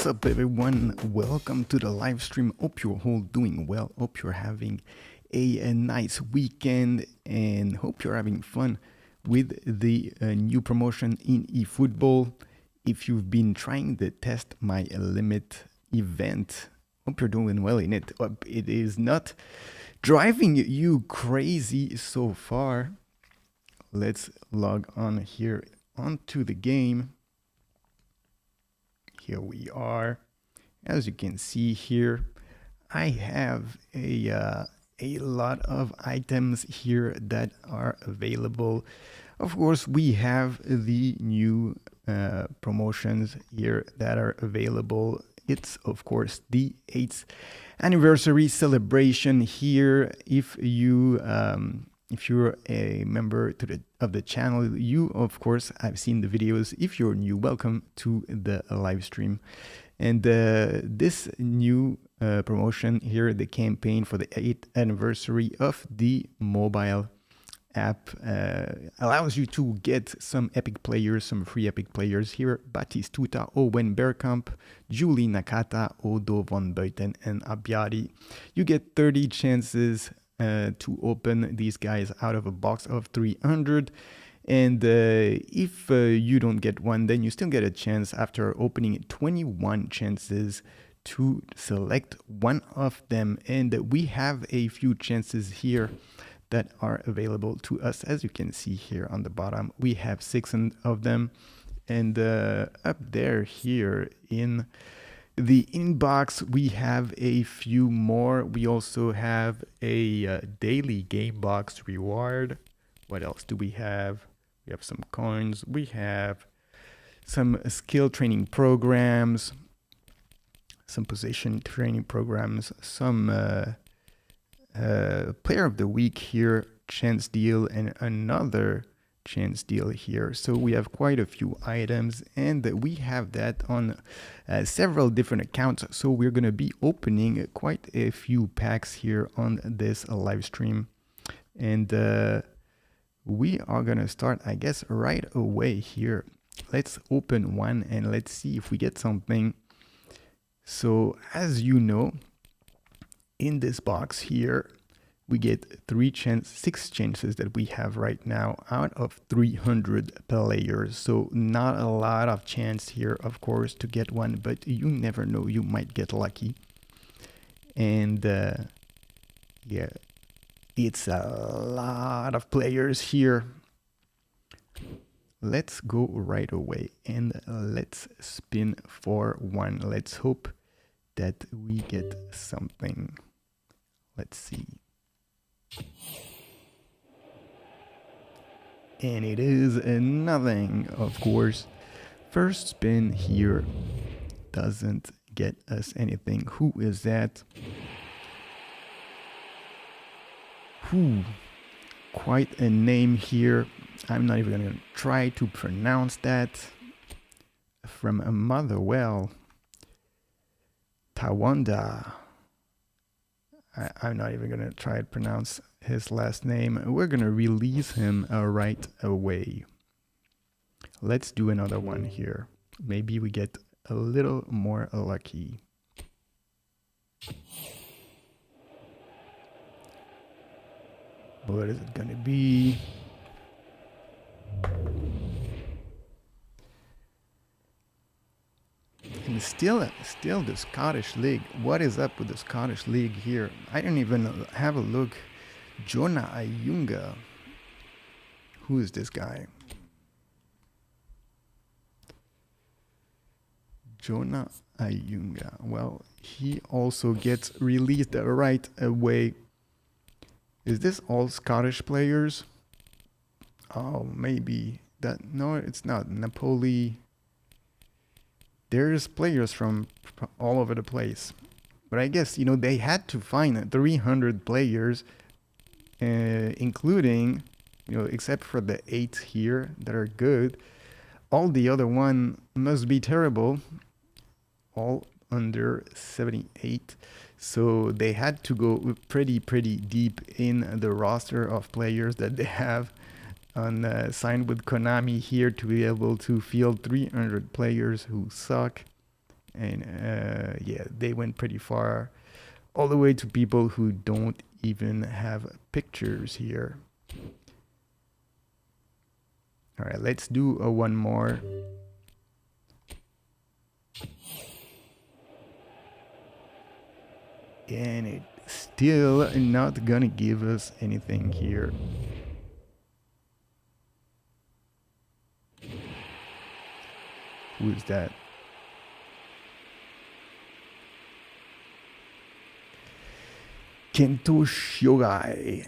What's up, everyone? Welcome to the live stream. Hope you're all doing well. Hope you're having a nice weekend and hope you're having fun with the new promotion in eFootball. If you've been trying the Test My Limit event, hope you're doing well in it. It is not driving you crazy so far. Let's log on here onto the game. Here we are. As you can see here, I have a lot of items here that are available. Of course, we have the new promotions here that are available. It's of course the 8th anniversary celebration here. If you're a member of the channel, you of course have seen the videos. If you're new, welcome to the live stream. And this new promotion here, the campaign for the 8th anniversary of the mobile app, allows you to get some epic players, some free epic players here: Batistuta, Owen Bergkamp, Julie Nakata, Odo von Beuten, and Abbiati. You get 30 chances to open these guys out of a box of 300, and if you don't get one, then you still get a chance after opening 21 chances to select one of them. And we have a few chances here that are available to us. As you can see here on the bottom, we have 6 of them, and up there here in the inbox, we have a few more. We also have a daily game box reward. What else do we have? We have some coins. We have some skill training programs, some position training programs, some player of the week here, chance deal, and another chance deal here. So we have quite a few items, and we have that on several different accounts. So we're going to be opening quite a few packs here on this live stream, and we are going to start, I guess, right away here. Let's open one and let's see if we get something. So as you know, in this box here, we get 6 chances that we have right now out of 300 players. So not a lot of chance here, of course, to get one, but you never know, you might get lucky. And yeah, it's a lot of players here. Let's go right away and let's spin for one. Let's hope that we get something. Let's see. And it is nothing, of course. First spin here doesn't get us anything. Who is that? Quite a name here. I'm not even going to try to pronounce that. From a Motherwell, Tawanda. I'm not even going to try to pronounce his last name. We're going to release him right away. Let's do another one here. Maybe we get a little more lucky. What is it going to be? And still the Scottish League. What is up with the Scottish League here? I didn't even have a look. Jonah Ayunga. Who is this guy? Jonah Ayunga. Well, he also gets released right away. Is this all Scottish players? Oh, maybe that. No, it's not. Napoli. There's players from all over the place. But I guess, they had to find 300 players, including, except for the 8 here that are good. All the other one must be terrible. All under 78. So they had to go pretty deep in the roster of players that they have signed with Konami here to be able to field 300 players who suck. And yeah, they went pretty far, all the way to people who don't even have pictures here. All right, let's do one more. And it's still not gonna give us anything here. Who is that? Kento Shogai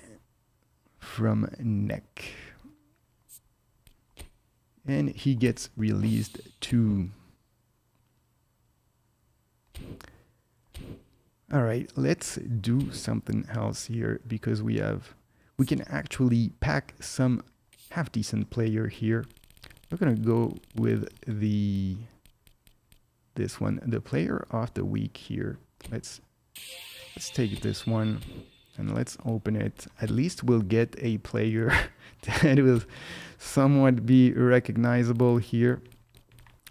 from NEC. And he gets released too. All right, let's do something else here, because we can actually pack some half decent player here. We're gonna go with this one, the player of the week here. Let's take this one and let's open it. At least we'll get a player that will somewhat be recognizable here.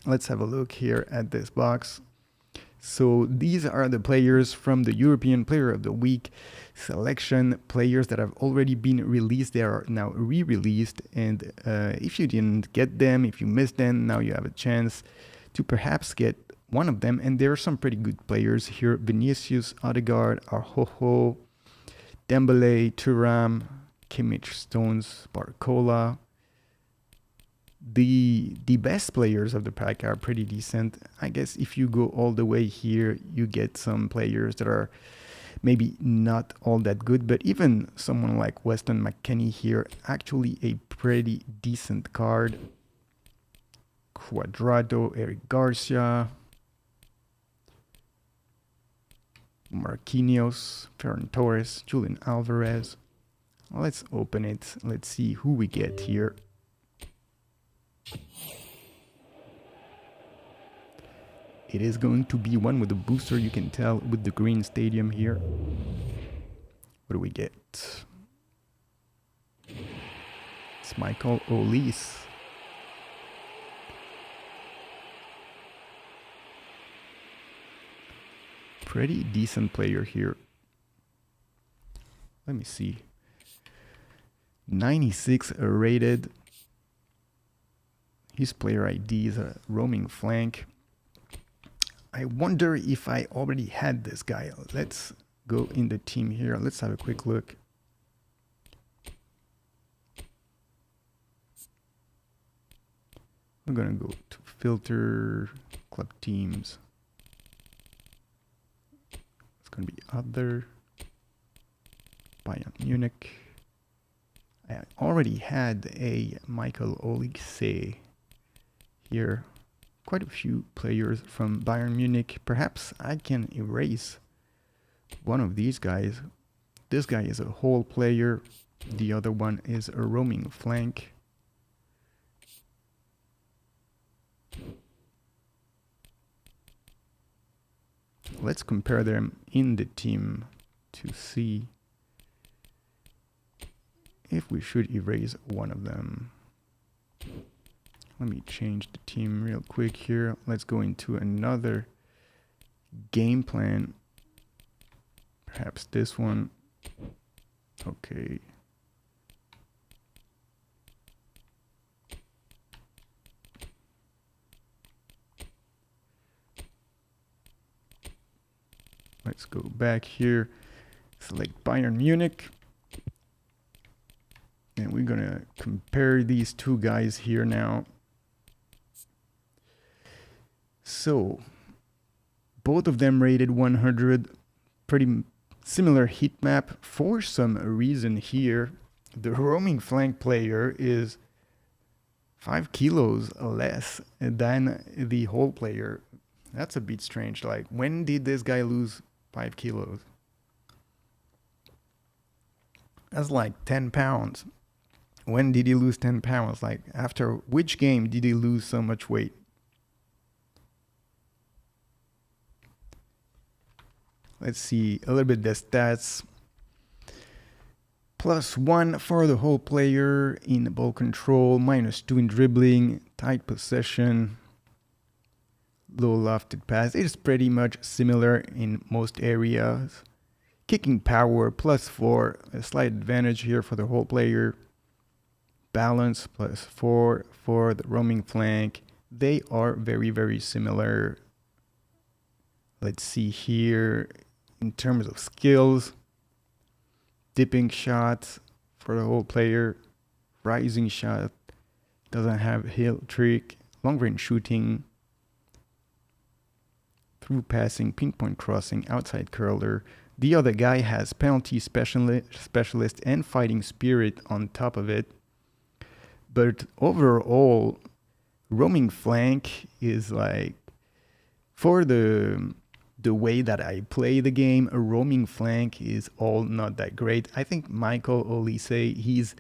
Let's have a look here at this box. So these are the players from the European Player of the Week selection, players that have already been released. They are now re-released, and if you didn't get them, if you missed them, now you have a chance to perhaps get one of them. And there are some pretty good players here: Vinicius, Odegaard, Araujo, Dembele, Thuram, Kimmich, Stones, Barcola. The best players of the pack are pretty decent. I guess if you go all the way here, you get some players that are maybe not all that good, but even someone like Weston McKennie here, actually a pretty decent card. Cuadrado, Eric Garcia, Marquinhos, Ferran Torres, Julian Alvarez. Let's open it. Let's see who we get here. It is going to be one with a booster, you can tell, with the green stadium here. What do we get? It's Michael Olise. Pretty decent player here. Let me see. 96 rated. His player ID is a roaming flank. I wonder if I already had this guy. Let's go in the team here. Let's have a quick look. We're gonna go to filter, club teams. It's gonna be other, Bayern Munich. I already had a Michael Olise here. Quite a few players from Bayern Munich. Perhaps I can erase one of these guys. This guy is a whole player. The other one is a roaming flank. Let's compare them in the team to see if we should erase one of them. Let me change the team real quick here. Let's go into another game plan. Perhaps this one. Okay. Let's go back here. Select Bayern Munich. And we're gonna compare these two guys here now. So, both of them rated 100, pretty similar heat map. For some reason here, the roaming flank player is 5 kilos less than the whole player. That's a bit strange. Like, when did this guy lose 5 kilos? That's like 10 pounds. When did he lose 10 pounds? Like, after which game did he lose so much weight? Let's see a little bit the stats. +1 for the whole player in ball control, -2 in dribbling, tight possession, low lofted pass. It is pretty much similar in most areas. Kicking power +4, a slight advantage here for the whole player. Balance +4 for the roaming flank. They are very, very similar. Let's see here in terms of skills. Dipping shots for the whole player. Rising shot. Doesn't have heel trick. Long range shooting. Through passing, pinpoint crossing, outside curler. The other guy has penalty specialist and fighting spirit on top of it. But overall, roaming flank is like, for the way that I play the game, a roaming flank is all not that great. I think Michael Olise, he's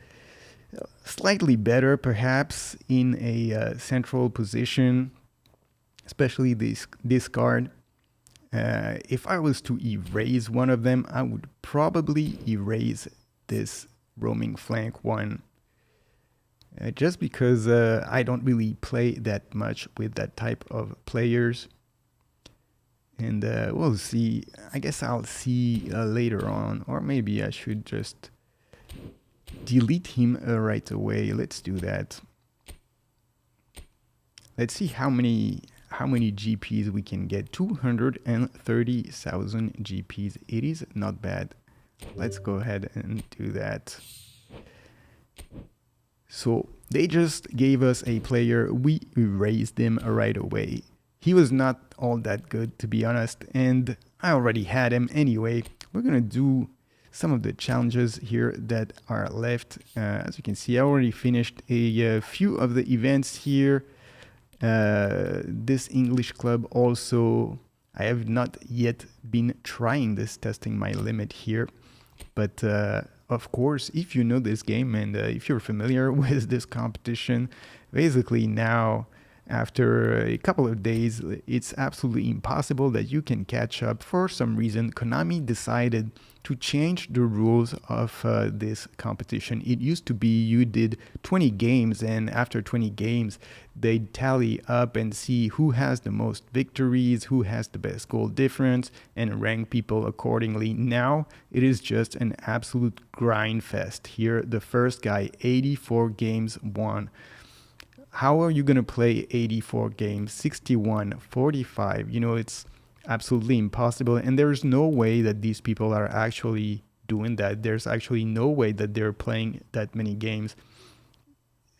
slightly better perhaps in a central position, especially this card. If I was to erase one of them, I would probably erase this roaming flank one. Just because I don't really play that much with that type of players. And we'll see. I guess I'll see later on. Or maybe I should just delete him right away. Let's do that. Let's see how many GPs we can get. 230,000 GPs. It is not bad. Let's go ahead and do that. So they just gave us a player. We erased him right away. He was not all that good, to be honest, and I already had him anyway. We're gonna do some of the challenges here that are left. As you can see, I already finished a few of the events here. This English club also, I have not yet been trying this, testing my limit here, but of course, if you know this game and if you're familiar with this competition, basically now, after a couple of days, it's absolutely impossible that you can catch up. For some reason, Konami decided to change the rules of this competition. It used to be you did 20 games, and after 20 games, they'd tally up and see who has the most victories, who has the best goal difference, and rank people accordingly. Now, it is just an absolute grind fest. Here, the first guy, 84 games won. How are you going to play 84 games, 61, 45? You know, it's absolutely impossible. And there's no way that these people are actually doing that. There's actually no way that they're playing that many games.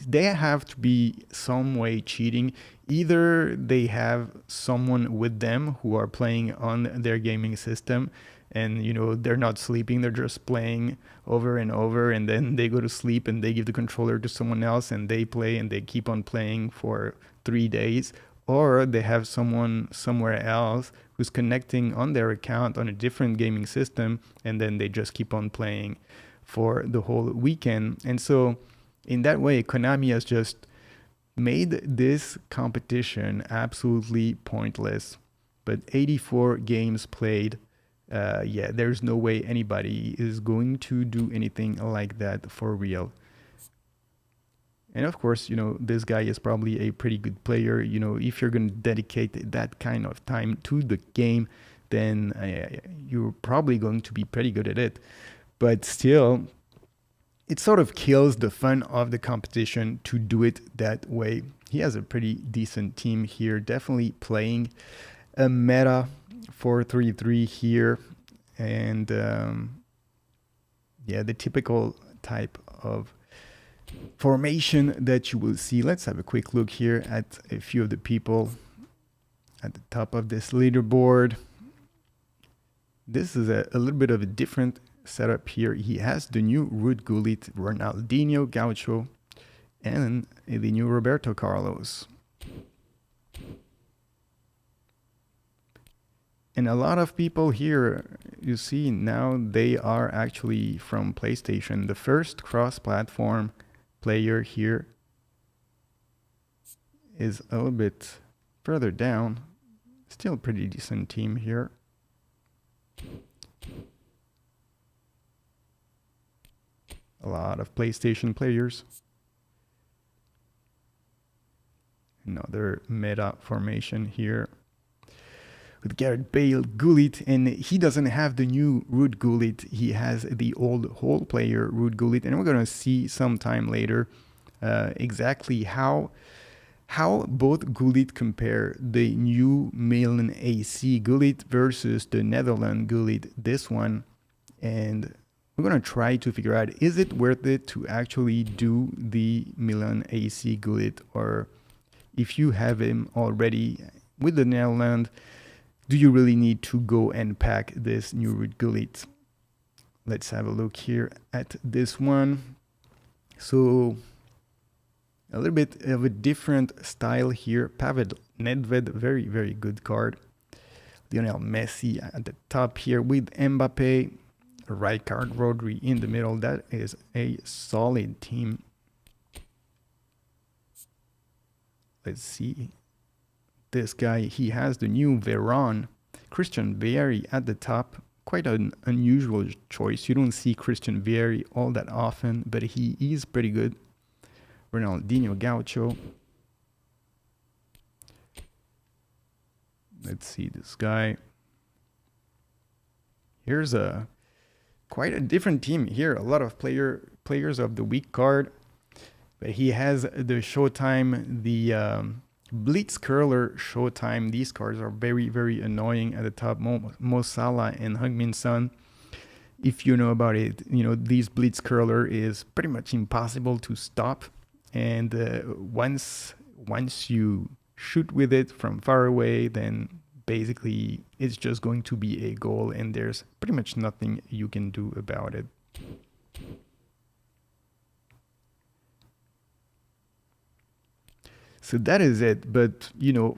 They have to be some way cheating. Either they have someone with them who are playing on their gaming system, and, you know, they're not sleeping, they're just playing over and over, and then they go to sleep and they give the controller to someone else and they play and they keep on playing for 3 days. Or they have someone somewhere else who's connecting on their account on a different gaming system, and then they just keep on playing for the whole weekend. And so in that way, Konami has just made this competition absolutely pointless. But 84 games played, yeah, there's no way anybody is going to do anything like that for real. And of course, you know, this guy is probably a pretty good player. You know, if you're going to dedicate that kind of time to the game, then you're probably going to be pretty good at it. But still, it sort of kills the fun of the competition to do it that way. He has a pretty decent team here, definitely playing a meta 4-3-3 here, and yeah, the typical type of formation that you will see. Let's have a quick look here at a few of the people at the top of this leaderboard. This is a little bit of a different setup here. He has the new Ruud Gullit, Ronaldinho Gaucho, and the new Roberto Carlos. And a lot of people here, you see now, they are actually from PlayStation. The first cross-platform player here is a little bit further down. Still pretty decent team here. A lot of PlayStation players. Another meta formation here. with Gareth Bale, Gullit, and he doesn't have the new Ruud Gullit. He has the old Hull player Ruud Gullit, and we're gonna see sometime later exactly how both Gullit compare. The new Milan AC Gullit versus the Netherlands Gullit, this one, and we're gonna try to figure out, is it worth it to actually do the Milan AC Gullit, or if you have him already with the Netherlands, do you really need to go and pack this new Ruud Gullit? Let's have a look here at this one. So a little bit of a different style here. Pavel Nedved, very, very good card. Lionel Messi at the top here with Mbappe. Rijkaard, Rodri in the middle. That is a solid team. Let's see. This guy, he has the new Veron. Christian Vieri at the top. Quite an unusual choice. You don't see Christian Vieri all that often, but he is pretty good. Ronaldinho Gaucho. Let's see this guy. Here's quite a different team here. A lot of players of the week card. But he has the Showtime, the Blitz Curler Showtime. These cards are very, very annoying at the top. Mo Salah and Heung-min Son. If you know about it, you know, these Blitz Curler is pretty much impossible to stop. And once you shoot with it from far away, then basically it's just going to be a goal, and there's pretty much nothing you can do about it. So that is it. But, you know,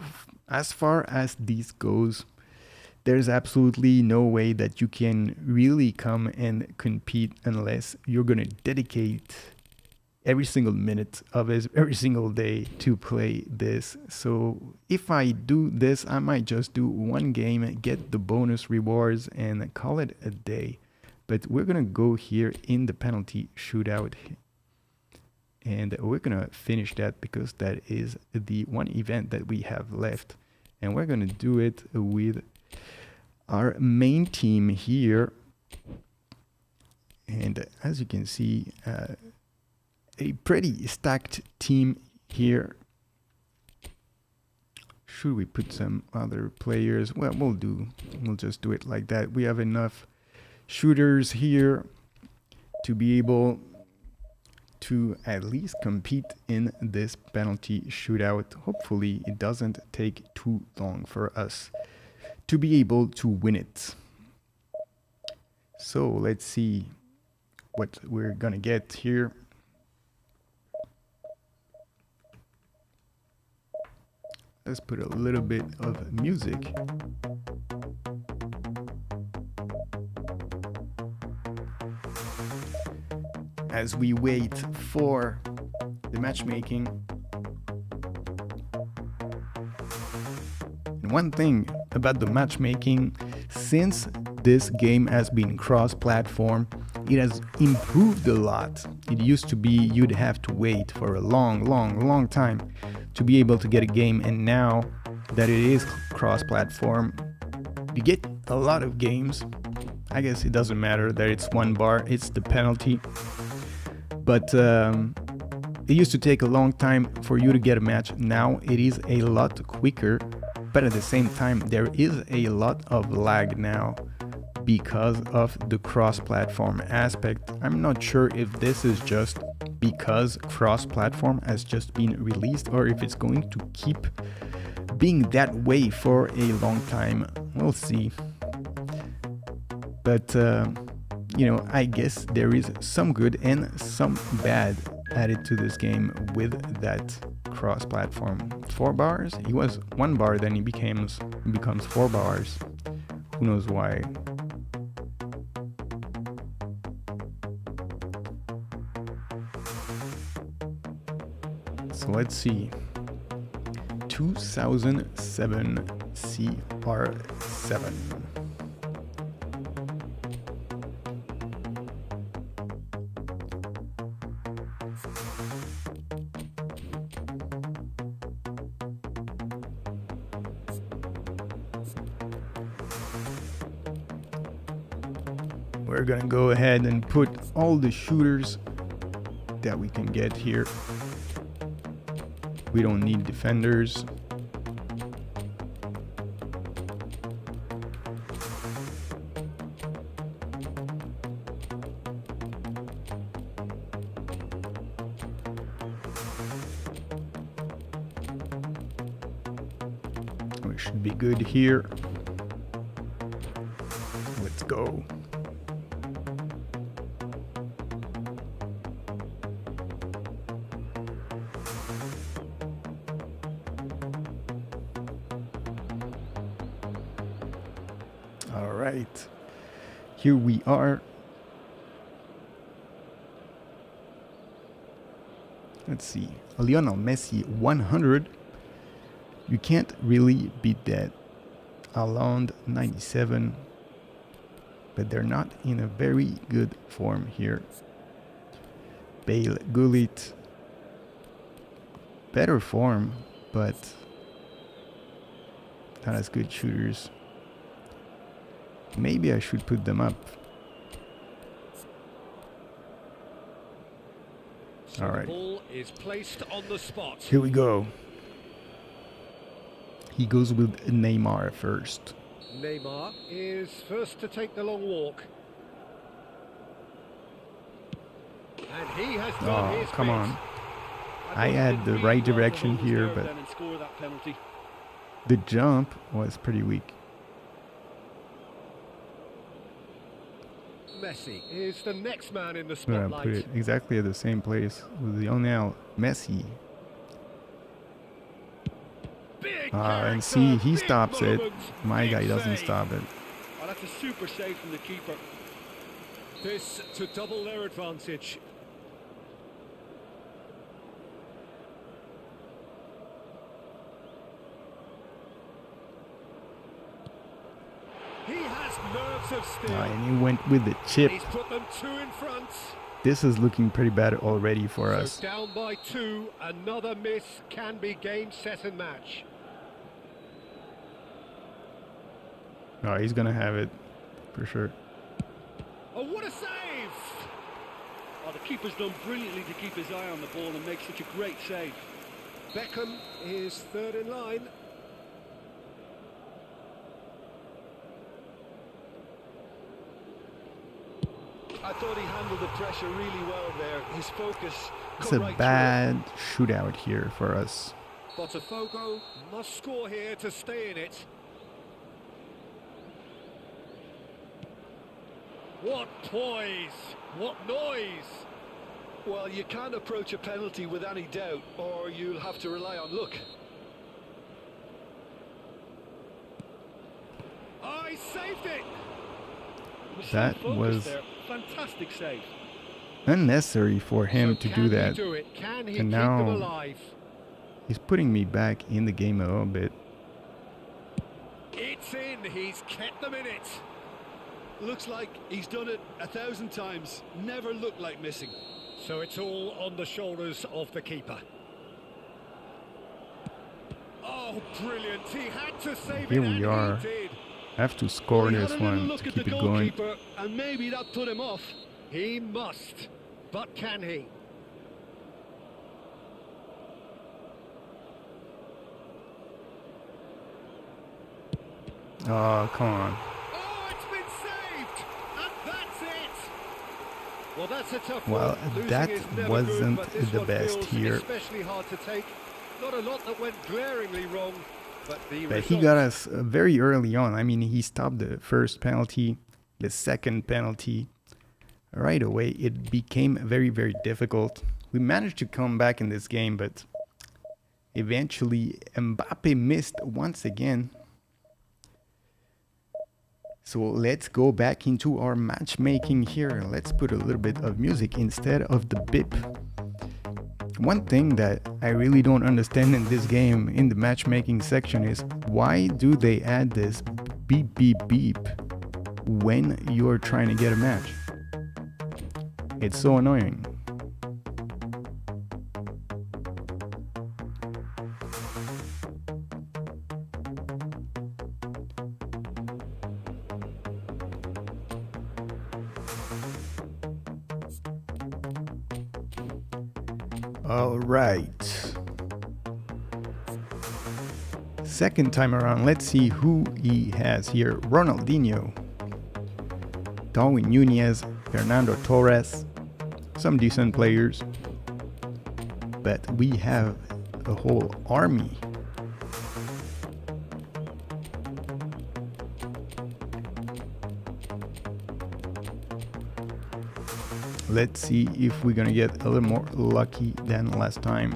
as far as this goes, there's absolutely no way that you can really come and compete unless you're going to dedicate every single minute of it, every single day to play this. So if I do this, I might just do one game, get the bonus rewards, and call it a day. But we're going to go here in the penalty shootout, and we're going to finish that because that is the one event that we have left. And we're going to do it with our main team here. And as you can see, a pretty stacked team here. Should we put some other players? Well, we'll just do it like that. We have enough shooters here to be able to at least compete in this penalty shootout. Hopefully it doesn't take too long for us to be able to win it. So let's see what we're gonna get here. Let's put a little bit of music. As we wait for the matchmaking. And one thing about the matchmaking, since this game has been cross-platform, it has improved a lot. It used to be you'd have to wait for a long time to be able to get a game, and now that it is cross-platform, you get a lot of games. I guess it doesn't matter that it's one bar, it's the penalty. But it used to take a long time for you to get a match. Now it is a lot quicker, but at the same time there is a lot of lag now because of the cross-platform aspect. I'm not sure if this is just because cross-platform has just been released or if it's going to keep being that way for a long time. We'll see. But you know, I guess there is some good and some bad added to this game with that cross-platform. 4 bars? He was 1 bar, then he becomes 4 bars. Who knows why? So let's see. 2007 CR7. We're gonna go ahead and put all the shooters that we can get here. We don't need defenders. We should be good here. Let's go. All right, here we are. Let's see, Lionel Messi 100. You can't really beat that. Haaland 97, but they're not in a very good form here. Bale, Gullit, better form, but not as good shooters. Maybe I should put them up. All right. Ball is placed on the spot. Here we go. He goes with Neymar first. Neymar is first to take the long walk. And he has done his come bit. on. I had the right direction here, but the jump was pretty weak. Messi is the next man in the I'm gonna spotlight. put it exactly at the same place with Lionel Messi. And see, he stops it. My guy doesn't stop it. Oh, that's a super save from the keeper. This to double their advantage. He has nerves of steel. And he went with the chip. He's put them two in front. This is looking pretty bad already for us. Down by two, another miss can be game, set and match. Oh, he's gonna have it for sure. Oh, what a save! Oh, the keeper's done brilliantly to keep his eye on the ball and make such a great save. Beckham is third in line. I thought he handled the pressure really well there. His focus. It's a bad shootout here for us. Botafogo must score here to stay in it. What poise! What noise! Well, you can't approach a penalty with any doubt, or you'll have to rely on luck. Oh, he saved it! That was fantastic save. Unnecessary for him to do that. Can he and keep now them alive? He's putting me back in the game a little bit. It's in. He's kept them in it. Looks like he's done it 1,000 times. Never looked like missing. So it's all on the shoulders of the keeper. Oh, brilliant. He had to save Here it, we and are. he did. Have to score this one to keep it going. And maybe that put him off. He must. But can he? Oh, come on. Oh, it's been saved! And that's it! Well, that's a tough Well, one. Losing that is never wasn't good, but this the one best feels here. especially hard to take. Not a lot that went glaringly wrong, but the But he result. got us very early on. I mean, he stopped the first penalty, the second penalty. Right away, it became very, very difficult. We managed to come back in this game, but eventually Mbappe missed once again. So let's go back into our matchmaking here. Let's put a little bit of music instead of the beep. One thing that I really don't understand in this game, in the matchmaking section, is why do they add this beep beep beep when you're trying to get a match? It's so annoying. All right. Second time around, let's see who he has here. Ronaldinho, Darwin Nunez, Fernando Torres, some decent players, but we have a whole army. Let's see if we're gonna get a little more lucky than last time.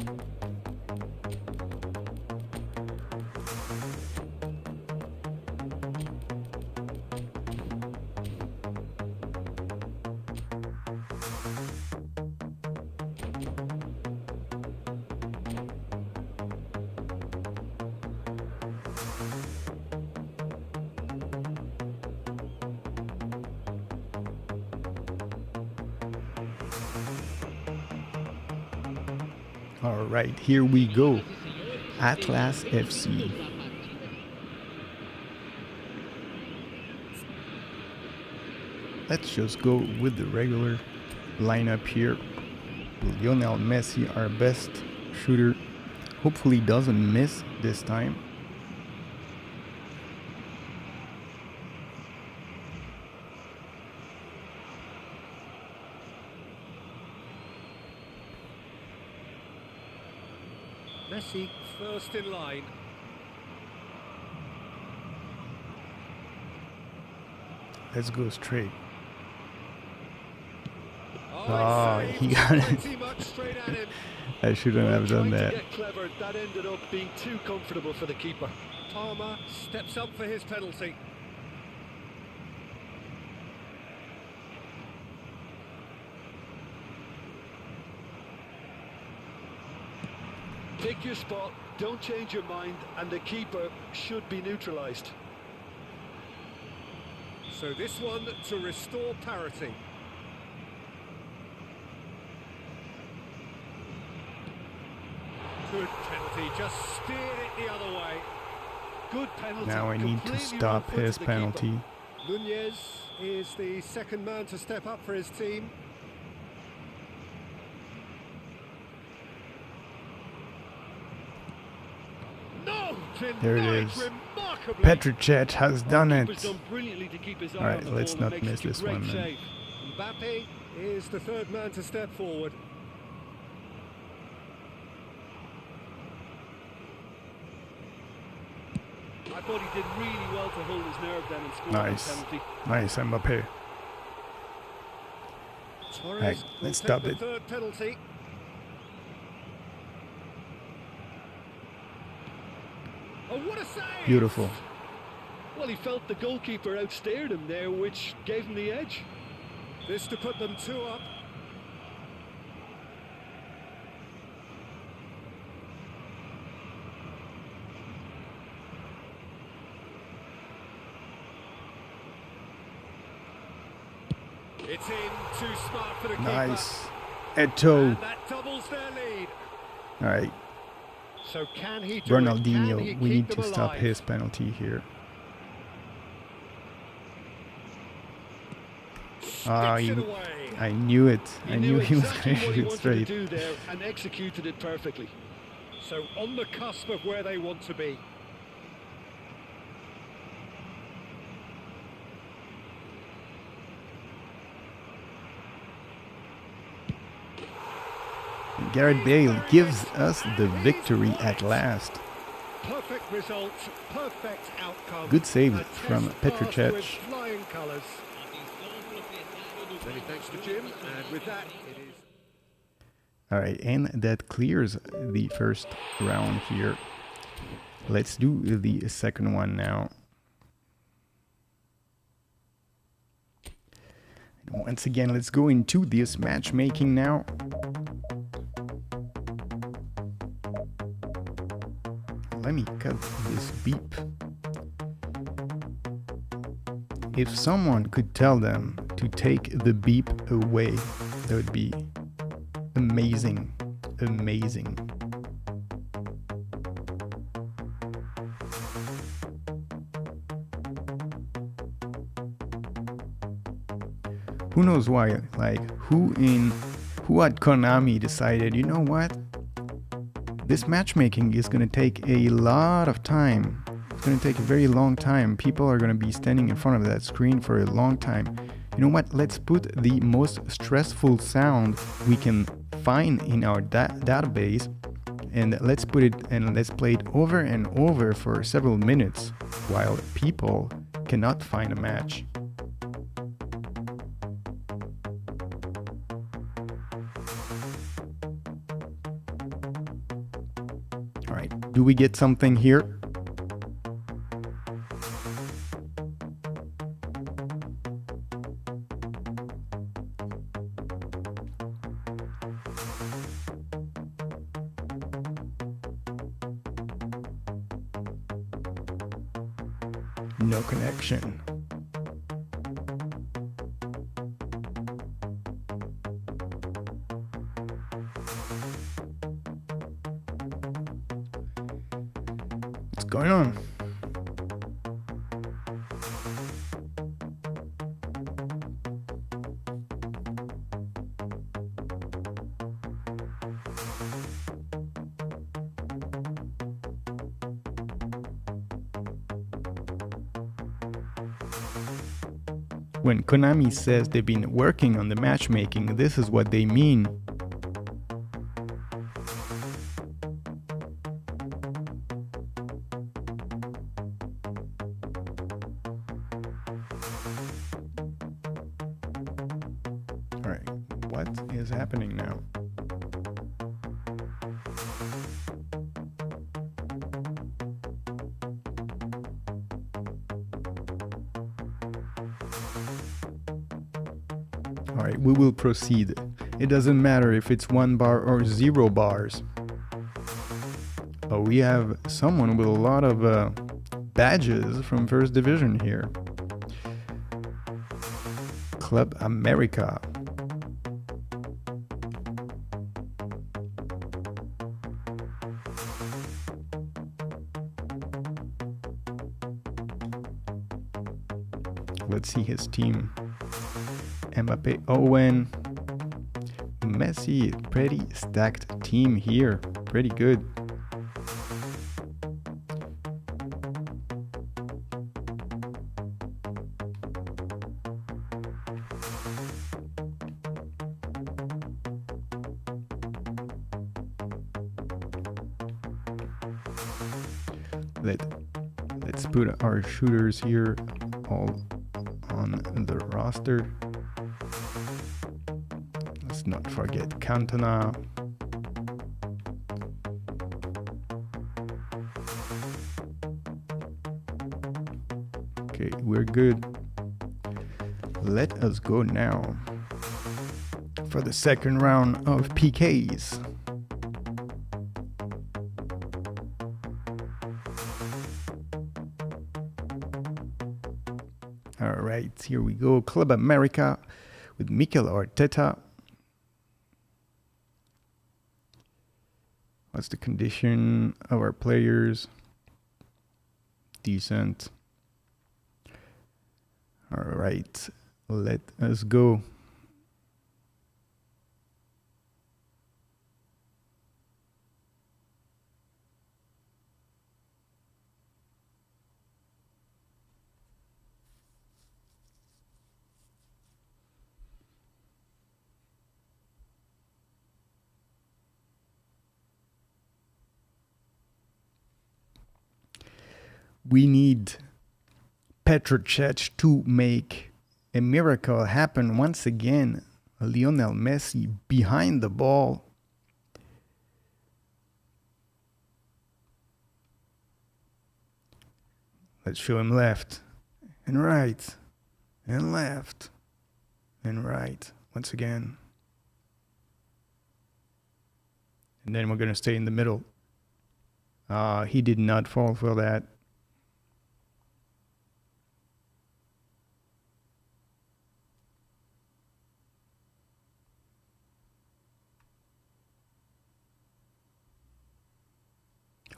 All right, here we go. Atlas FC. Let's just go with the regular lineup here. Lionel Messi, our best shooter. Hopefully doesn't miss this time. Messi first in line. Let's go straight. Oh, he got it. Straight at him. I shouldn't have done that. To get clever, that ended up being too comfortable for the keeper. Palmer steps up for his penalty. Pick your spot, don't change your mind, and the keeper should be neutralised. So this one to restore parity. Good penalty, just steered it the other way. Good penalty. Now I need to stop his penalty. Nunez is the second man to step up for his team. No! There it is. Petrichet has done it. All right, let's not miss this one, man. Mbappe is the third man to step forward. I thought he did really well to hold his nerve then and score Nice. that penalty. Nice, Mbappe. Torres Right, let's stop it. Third penalty. Oh, what a save! Beautiful. Well, he felt the goalkeeper outstared him there, which gave him the edge. This to put them 2 up. It's in, too smart for the keeper. Nice. Eto'o. And that doubles their lead. All right. So can he do Ronaldinho, it? Can he we keep need to them stop alive? his penalty here. Ah, Sticks it away. I knew it. I knew he was exactly going to what he shoot wanted straight. to do there and executed it perfectly. So on the cusp of where they want to be. Gareth Bale gives us the victory at last. Perfect result, perfect outcome. Good save A from test pass Petrichet. with flying colours. Many thanks to Jim, and with that, it is. All right, and that clears the first round here. Let's do the second one now. Once again, let's go into this matchmaking now. Let me cut this beep. If someone could tell them to take the beep away, that would be amazing. Amazing. Who knows why? Like, who who at Konami decided, you know what? This matchmaking is going to take a lot of time. It's going to take a very long time. People are going to be standing in front of that screen for a long time. You know what? Let's put the most stressful sound we can find in our database, and let's put it and let's play it over and over for several minutes while people cannot find a match. All right, do we get something here? No connection. What's going on? When Konami says they've been working on the matchmaking, this is what they mean. Alright, what is happening now? Alright, we will proceed. It doesn't matter if it's 1 bar or 0 bars. Oh, we have someone with a lot of badges from First Division here. Club America. Let's see his team. Mbappe, Owen, Messi, pretty stacked team here. Pretty good. Let's put our shooters here all on the roster. Let's not forget Cantona. Okay, we're good. Let us go now for the second round of PKs. All right, here we go. Club America with Mikel Arteta. What's the condition of our players? Decent. All right, let us go. We need Petr Cech to make a miracle happen once again. Lionel Messi behind the ball. Let's show him left and right and left and right once again. And then we're going to stay in the middle. He did not fall for that.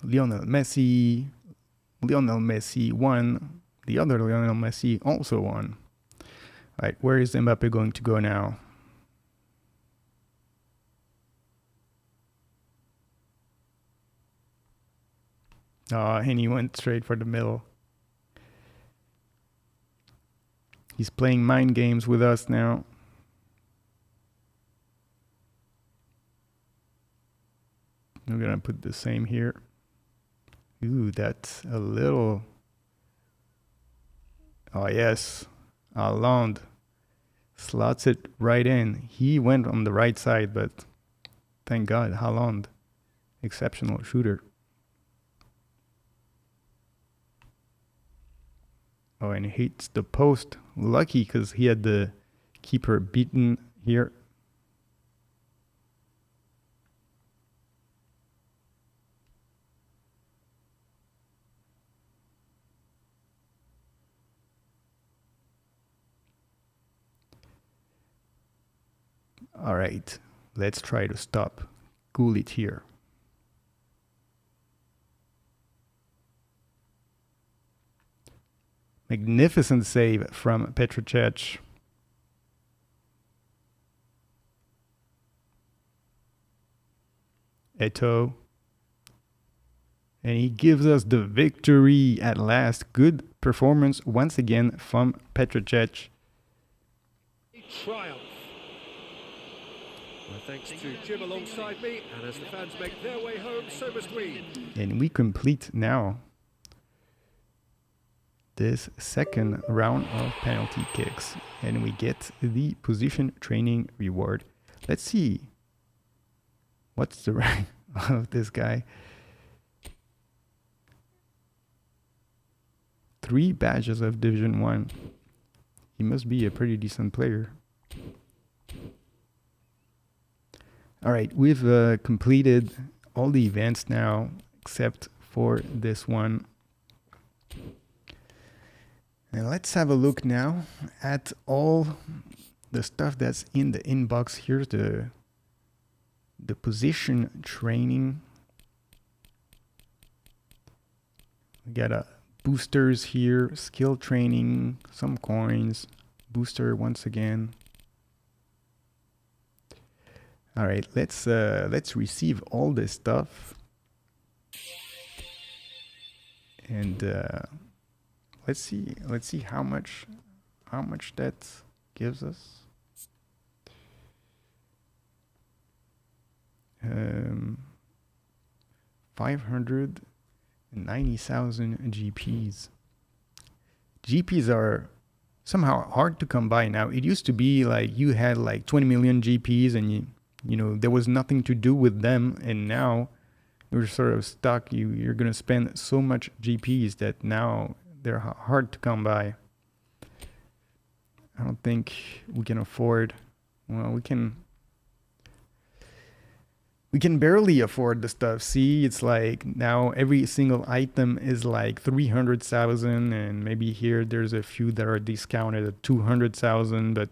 Lionel Messi won. The other Lionel Messi also won. All right, where is Mbappe going to go now? Oh, and he went straight for the middle. He's playing mind games with us now. We're going to put the same here. Ooh, that's a little... Oh, yes. Haaland slots it right in. He went on the right side, but thank God, Haaland, exceptional shooter. Oh, and he hits the post. Lucky, because he had the keeper beaten here. All right, let's try to stop Gullit here. Magnificent save from Petrocech. Eto'o. And he gives us the victory at last. Good performance once again from Petrocech. Triumph. Well, thanks to Jim alongside me, and as the fans make their way home, so must we. And we complete now this second round of penalty kicks, and we get the position training reward. Let's see what's the rank of this guy. 3 badges of Division 1. He must be a pretty decent player. All right, we've completed all the events now except for this one. And let's have a look now at all the stuff that's in the inbox. Here's the position training. We got boosters here, skill training, some coins, booster once again. All right, let's receive all this stuff, and let's see how much that gives us. 590,000 GPs. GPs are somehow hard to come by now. It used to be like you had like 20 million GPs and you know, there was nothing to do with them, and now you're sort of stuck. You're going to spend so much GPs that now they're hard to come by. I don't think we can afford, well, we can barely afford the stuff. See, it's like now every single item is like 300,000, and maybe here there's a few that are discounted at 200,000, but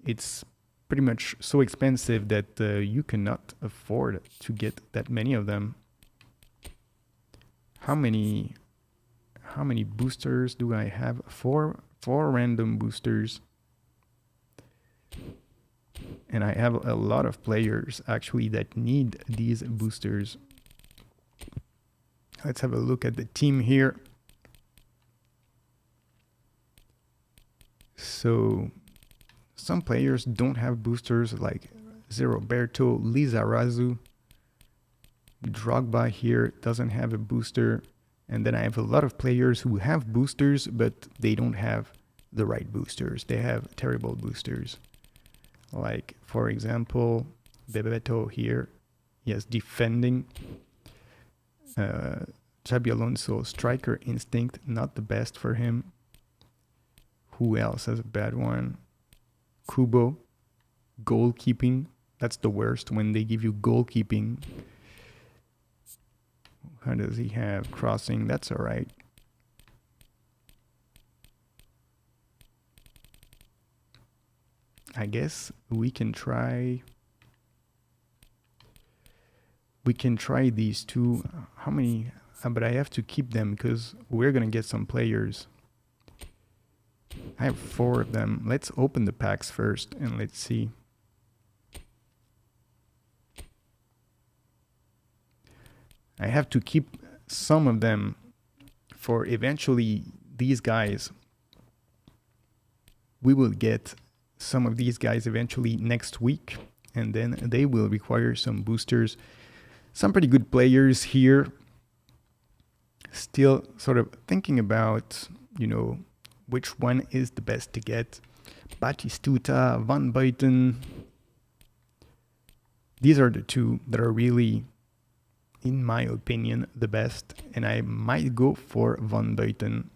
it's pretty much so expensive that you cannot afford to get that many of them. How many boosters do I have? Four random boosters. And I have a lot of players actually that need these boosters. Let's have a look at the team here. So some players don't have boosters, like Zeroberto, Lizarazu. Drogba here doesn't have a booster. And then I have a lot of players who have boosters, but they don't have the right boosters. They have terrible boosters. Like, for example, Bebeto here. He has defending. Xabi Alonso, striker instinct, not the best for him. Who else has a bad one? Kubo, goalkeeping. That's the worst when they give you goalkeeping. How does he have crossing? That's all right. I guess we can try these two. How many? But I have to keep them because we're gonna get some players. I have 4 of them. Let's open the packs first and let's see. I have to keep some of them for eventually these guys. We will get some of these guys eventually next week, and then they will require some boosters. Some pretty good players here. Still sort of thinking about, which one is the best to get. Batistuta, Van Buiten. These are the two that are really, in my opinion, the best. And I might go for Van Buiten.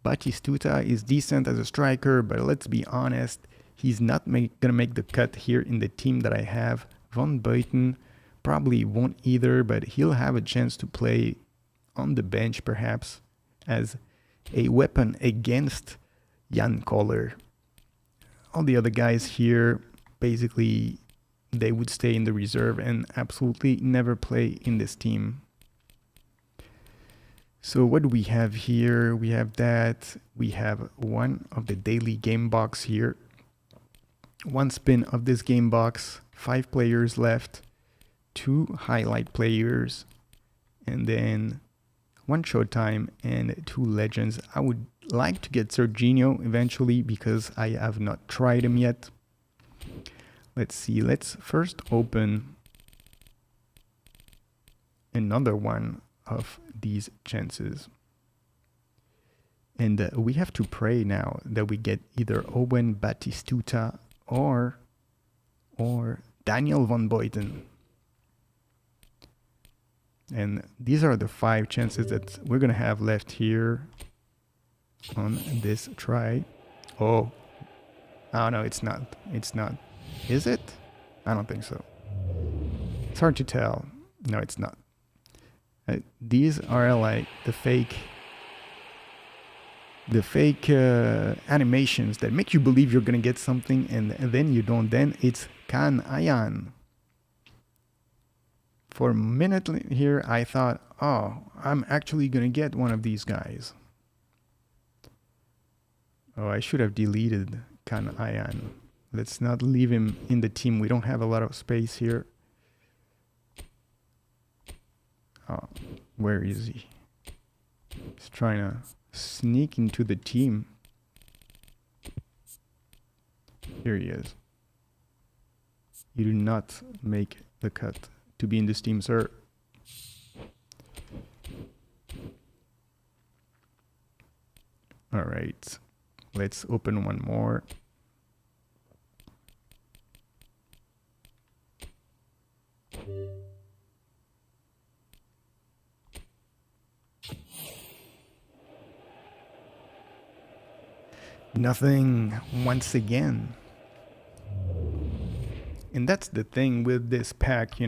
Batistuta is decent as a striker, but let's be honest, he's not going to make the cut here in the team that I have. Van Buiten probably won't either, but he'll have a chance to play on the bench perhaps as a weapon against Jan Koller. All the other guys here, basically, they would stay in the reserve and absolutely never play in this team. So what do we have here? We have that. We have one of the daily game box here. One spin of this game box. 5 players left. 2 highlight players. And then 1 showtime and 2 legends. I would like to get Serginho eventually because I have not tried him yet. Let's see. Let's first open another one of these chances. And we have to pray now that we get either Owen Batistuta or Daniel Van Buiten. And these are the 5 chances that we're going to have left here on this try. Oh no, it's not. It's not. Is it? I don't think so. It's hard to tell. No, it's not. These are like the fake animations that make you believe you're going to get something and then you don't. Then it's Kan Ayan. For a minute here, I thought, oh, I'm actually going to get one of these guys. Oh, I should have deleted Kan Ayan. Let's not leave him in the team. We don't have a lot of space here. Oh, where is he? He's trying to sneak into the team. Here he is. You do not make the cut to be in this team, sir. All right. Let's open one more. Nothing once again. And that's the thing with this pack,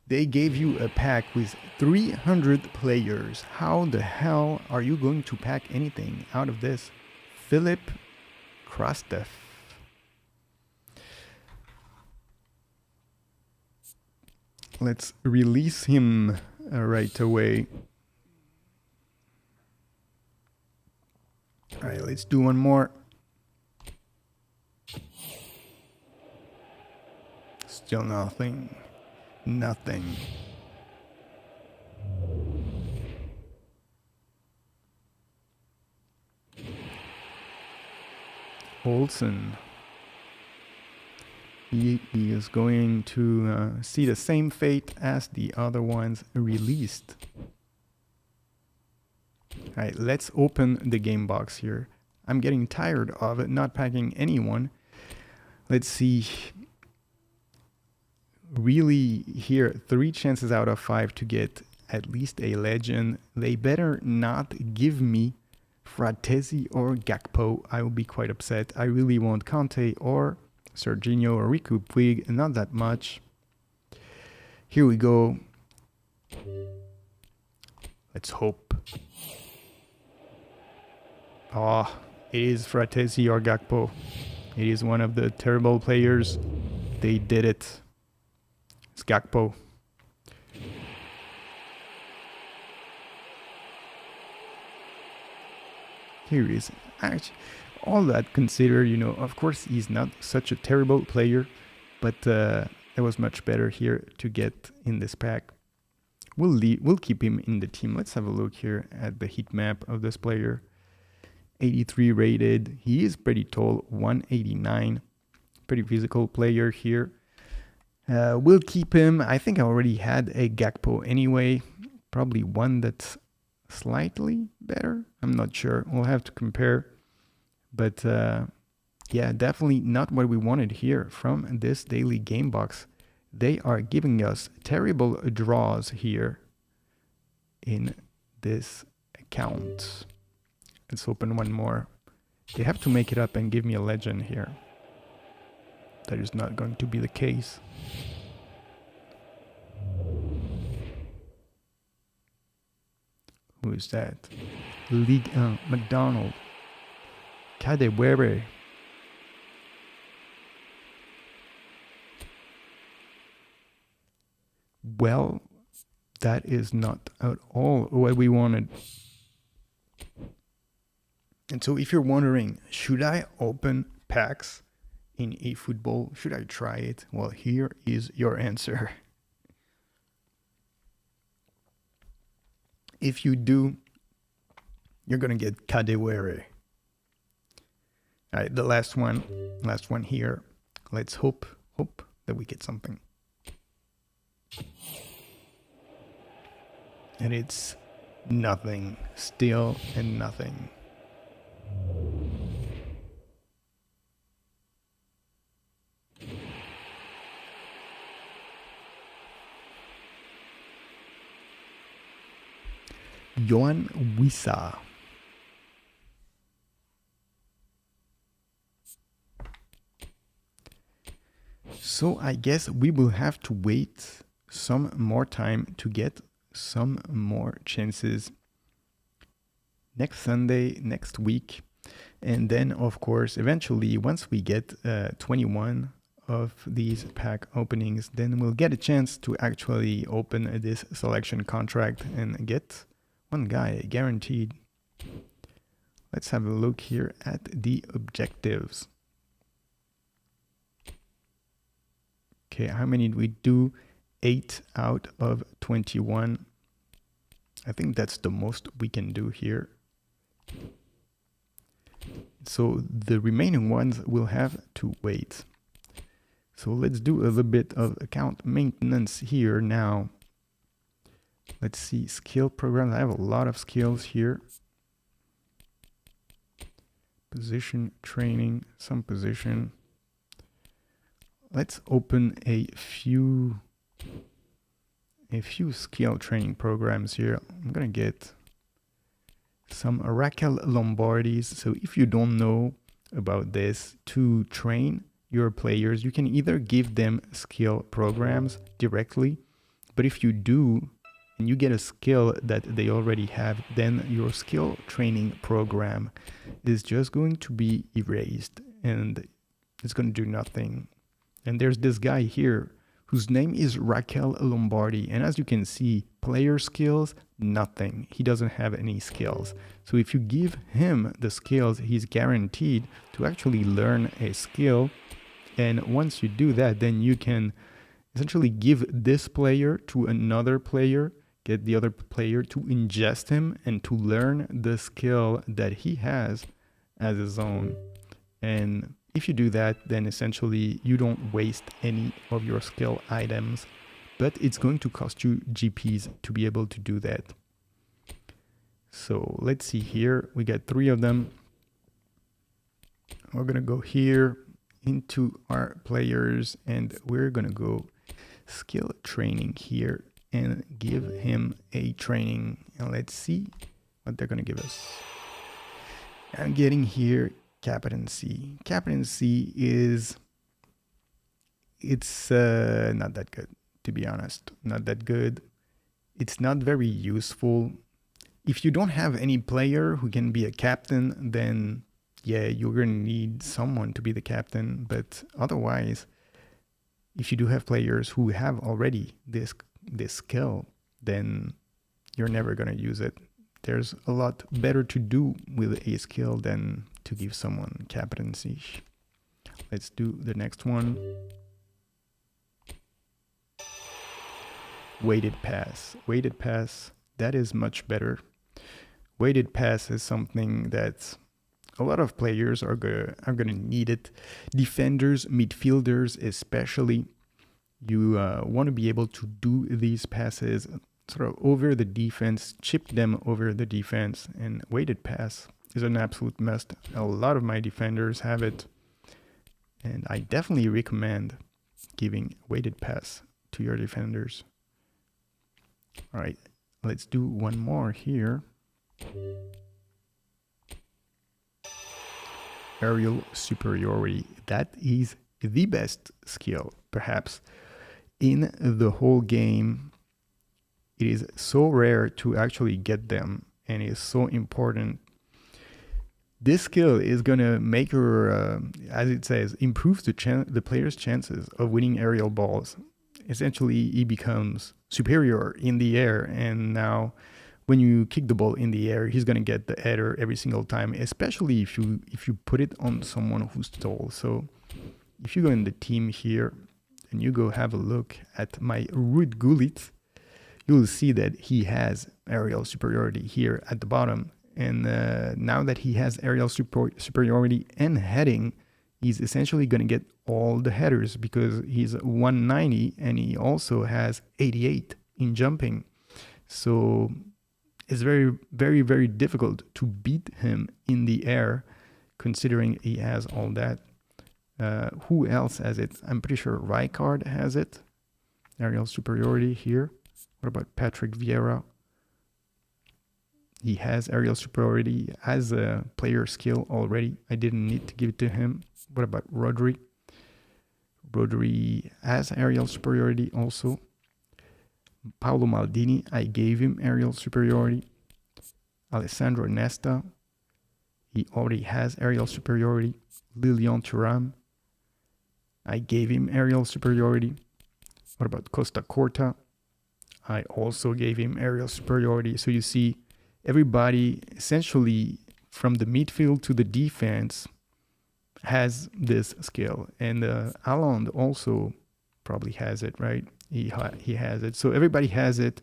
They gave you a pack with 300 players. How the hell are you going to pack anything out of this? Philip Krastev. Let's release him right away. All right, let's do one more. Still nothing. Nothing. Olsen. He is going to see the same fate as the other ones released. All right, let's open the game box here. I'm getting tired of it, not packing anyone. Let's see. Really here, 3 chances out of 5 to get at least a legend. They better not give me Fratesi or Gakpo. I will be quite upset. I really want Conte or Serginho or Riku Puig, not that much. Here we go. Let's hope. Oh, it is Fratesi or Gakpo. It is one of the terrible players. They did it. It's Gakpo. Here he is. Actually, all that considered, of course he's not such a terrible player, but it was much better here to get in this pack. we'll keep him in the team. Let's have a look here at the heat map of this player. 83 rated. He is pretty tall, 189. Pretty physical player here. We'll keep him. I think I already had a Gakpo anyway. Probably one that's slightly better. I'm not sure. We'll have to compare. But yeah, definitely not what we wanted here from this daily game box. They are giving us terrible draws here in this account. Let's open one more. They have to make it up and give me a legend here. That is not going to be the case. Who is that? Ligue 1, McDonald. Kadewere. Well, that is not at all what we wanted. And so if you're wondering, should I open packs in eFootball? Should I try it? Well, here is your answer. If you do, you're going to get Kadewere. All right, the last one here. Let's hope that we get something. And it's nothing, still and nothing. Johan Wissa. So I guess we will have to wait some more time to get some more chances next Sunday, next week. And then, of course, eventually, once we get 21 of these pack openings, then we'll get a chance to actually open this selection contract and get one guy guaranteed. Let's have a look here at the objectives. Okay, how many did we do? 8 out of 21. I think that's the most we can do here. So the remaining ones will have to wait. So let's do a little bit of account maintenance here now. Let's see, skill programs. I have a lot of skills here. Position training, some position. Let's open a few skill training programs here. I'm gonna get some Raquel Lombardis. So if you don't know about this, to train your players, you can either give them skill programs directly, but if you do and you get a skill that they already have, then your skill training program is just going to be erased and it's going to do nothing. And there's this guy here whose name is Raquel Lombardi. And as you can see, player skills, nothing. He doesn't have any skills. So if you give him the skills, he's guaranteed to actually learn a skill. And once you do that, then you can essentially give this player to another player, get the other player to ingest him and to learn the skill that he has as his own. And if you do that, then essentially you don't waste any of your skill items, but it's going to cost you GPs to be able to do that. So let's see here. We got 3 of them. We're going to go here into our players and we're going to go skill training here and give him a training. And let's see what they're going to give us. I'm getting here captaincy. Captaincy is, it's not that good, to be honest. Not that good. It's not very useful. If you don't have any player who can be a captain, then yeah, you're going to need someone to be the captain. But otherwise, if you do have players who have already this skill, then you're never going to use it. There's a lot better to do with a skill than to give someone captaincy. Let's do the next one. weighted pass. Weighted pass, that is much better. Weighted pass is something that a lot of players are gonna need it. Defenders, midfielders especially. You want to be able to do these passes sort of over the defense, chip them over the defense, and weighted pass is an absolute must. A lot of my defenders have it, and I definitely recommend giving weighted pass to your defenders. All right, let's do one more here. Aerial superiority. That is the best skill, perhaps, in the whole game. It is so rare to actually get them, and it's so important. This skill is going to make her, as it says, improves the player's chances of winning aerial balls. Essentially, he becomes superior in the air, and now when you kick the ball in the air, he's going to get the header every single time, especially if you put it on someone who's tall. So if you go in the team here and you go have a look at my Ruud Gullit, you'll see that he has aerial superiority here at the bottom. And now that he has aerial superiority and heading, he's essentially going to get all the headers because he's 190 and he also has 88 in jumping. So it's very, very, very difficult to beat him in the air, considering he has all that. Who else has it? I'm pretty sure Rijkaard has it. Aerial superiority here. What about Patrick Vieira? He has aerial superiority as a player skill already. I didn't need to give it to him. What about Rodri? Rodri has aerial superiority also. Paolo Maldini, I gave him aerial superiority. Alessandro Nesta, he already has aerial superiority. Lilian Thuram, I gave him aerial superiority. What about Costa Corta? I also gave him aerial superiority. So you see, everybody essentially from the midfield to the defense has this skill. And Haaland also probably has it, right? He has it. So everybody has it.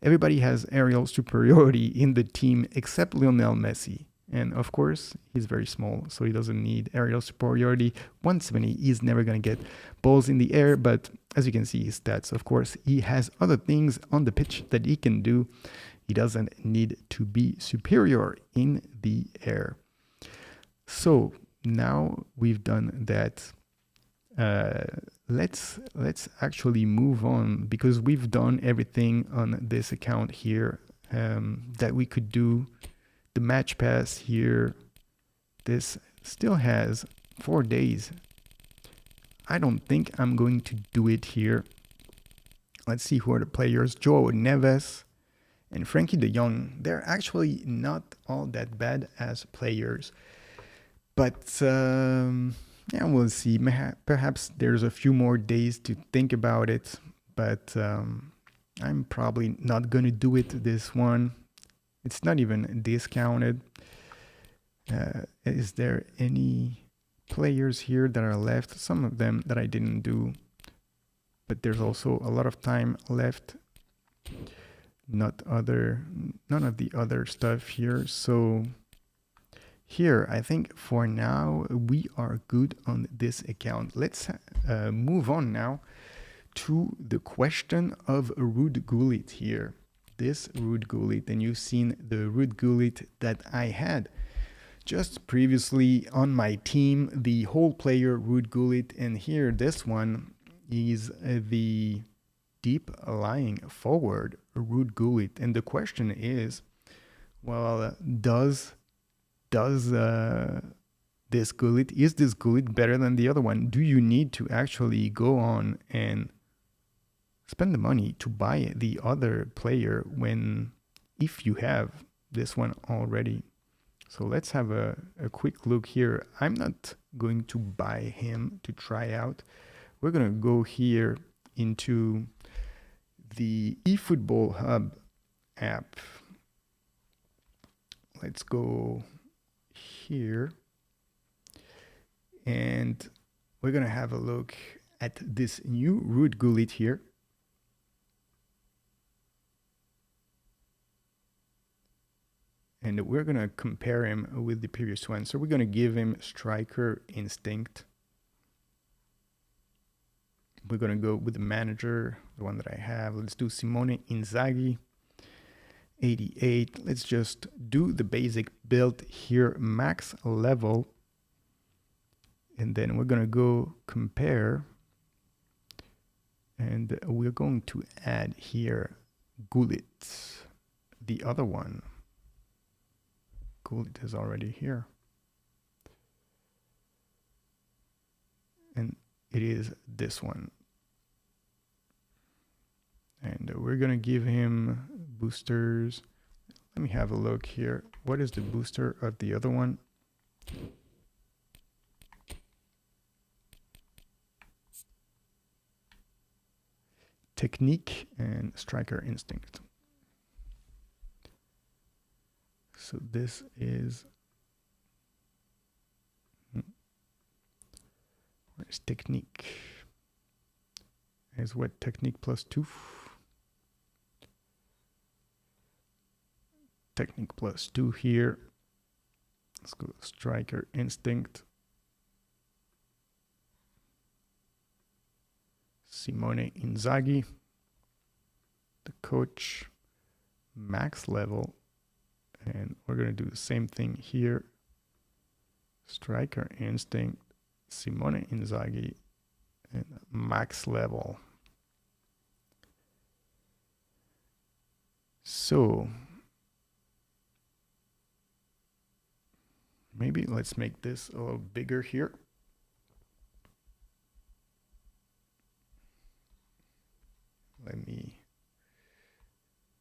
Everybody has aerial superiority in the team except Lionel Messi. And of course, he's very small, so he doesn't need aerial superiority. 170, he's never going to get balls in the air. But as you can see, his stats, of course, he has other things on the pitch that he can do. He doesn't need to be superior in the air. So now we've done that. Let's actually move on, because we've done everything on this account here that we could do. The match pass here, this still has 4 days. I don't think I'm going to do it here. Let's see who are the players. Joao Neves and Frankie de Jong. They're actually not all that bad as players. But yeah, we'll see. Perhaps there's a few more days to think about it. But I'm probably not going to do it this one. It's not even discounted. Is there any players here that are left? Some of them that I didn't do. But there's also a lot of time left. None of the other stuff here. So here, I think for now, we are good on this account. Let's move on now to the question of Ruud Gullit here. This Ruud Gullit, and you've seen the Ruud Gullit that I had just previously on my team, the whole player Ruud Gullit, and here this one is the deep lying forward Ruud Gullit. And the question is, well, is this Gullit better than the other one? Do you need to actually go on and spend the money to buy the other player if you have this one already? So let's have a quick look here. I'm not going to buy him to try out. We're going to go here into the eFootball Hub app. Let's go here. And we're going to have a look at this new Ruud Gullit here. And we're going to compare him with the previous one. So we're going to give him striker instinct. We're going to go with the manager, the one that I have. Let's do Simone Inzaghi, 88. Let's just do the basic build here, max level. And then we're going to go compare. And we're going to add here Gullit, the other one. Gullit is already here. And it is this one. And we're going to give him boosters. Let me have a look here. What is the booster of the other one? Technique and striker instinct. So this is, where's technique? Is what, technique +2? Technique +2 here. Let's go striker instinct. Simone Inzaghi, the coach, max level. And we're going to do the same thing here. Striker instinct, Simone Inzaghi, and max level. So maybe let's make this a little bigger here. Let me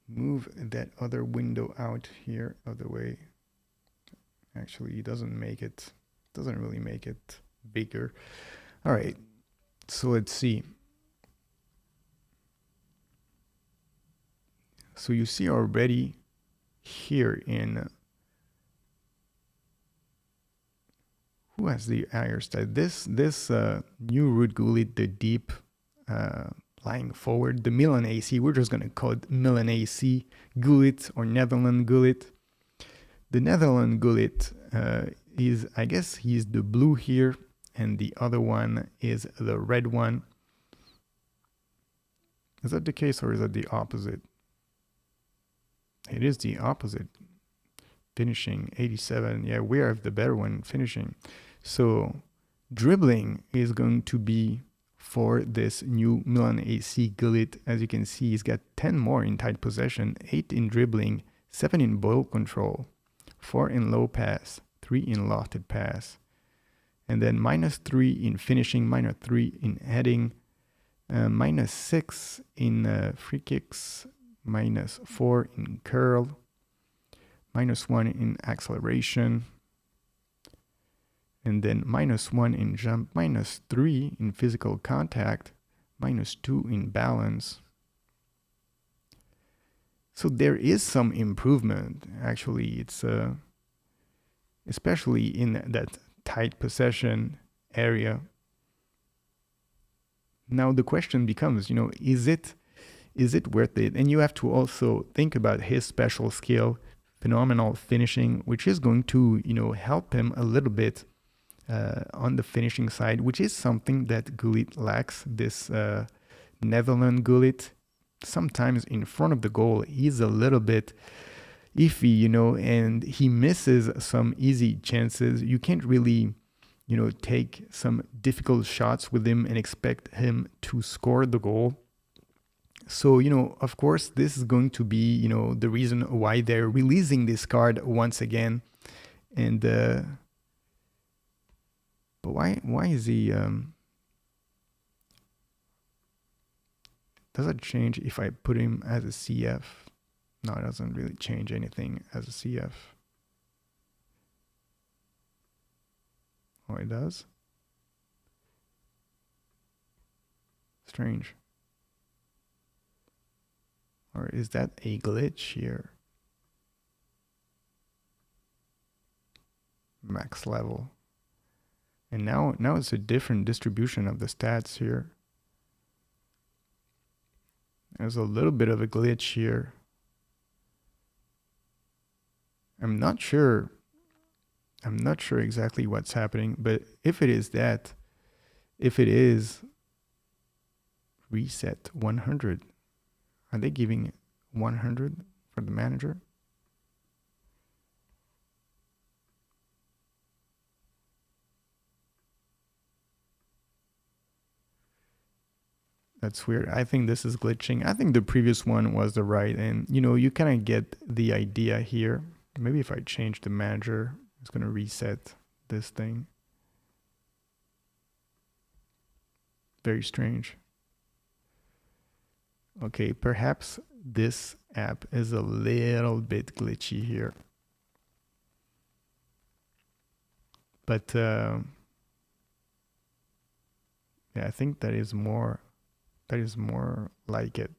move that other window out here of the way. Actually, it doesn't really make it bigger. All right, so let's see. So you see already here in, who has the higher stat? This new Ruud Gullit, the deep lying forward, the Milan AC, we're just going to call it Milan AC Gullit or Netherlands Gullit. The Netherlands Gullit is, I guess he's the blue here, and the other one is the red one. Is that the case, or is that the opposite? It is the opposite. Finishing 87. Yeah, we have the better one finishing. So dribbling is going to be for this new Milan AC Gullit. As you can see, he's got 10 more in tight possession, 8 in dribbling, 7 in ball control, 4 in low pass, 3 in lofted pass, and then -3 in finishing, -3 in heading, -6 in free kicks, -4 in curl, -1 in acceleration, and then -1 in jump, -3 in physical contact, -2 in balance. So there is some improvement. Actually, it's especially in that tight possession area. Now the question becomes, is it worth it? And you have to also think about his special skill, phenomenal finishing, which is going to, help him a little bit on the finishing side, which is something that Gullit lacks. This Netherlands Gullit, sometimes in front of the goal, he's a little bit iffy, and he misses some easy chances. You can't really, take some difficult shots with him and expect him to score the goal. So, of course, this is going to be, the reason why they're releasing this card once again. And, but why is he, does it change if I put him as a CF? No, it doesn't really change anything as a CF. Oh, it does? Strange. Or is that a glitch here? Max level. And now it's a different distribution of the stats here. There's a little bit of a glitch here. I'm not sure. I'm not sure exactly what's happening, but if it is that, if it is reset 100, are they giving 100 for the manager? That's weird. I think this is glitching. I think the previous one was the right, and you kind of get the idea here. Maybe if I change the manager, it's going to reset this thing. Very strange. Okay, perhaps this app is a little bit glitchy here. But yeah, I think that is more like it.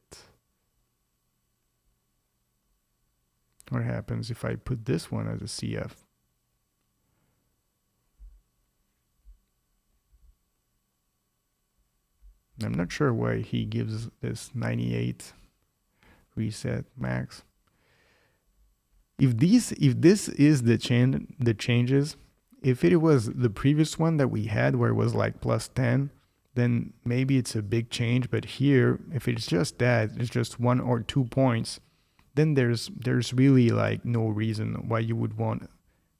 What happens if I put this one as a CF? I'm not sure why he gives this 98 reset max. If this is the changes, if it was the previous one that we had where it was like plus 10, then maybe it's a big change. But here, if it's just that, it's just 1 or 2 points, then there's really like no reason why you would want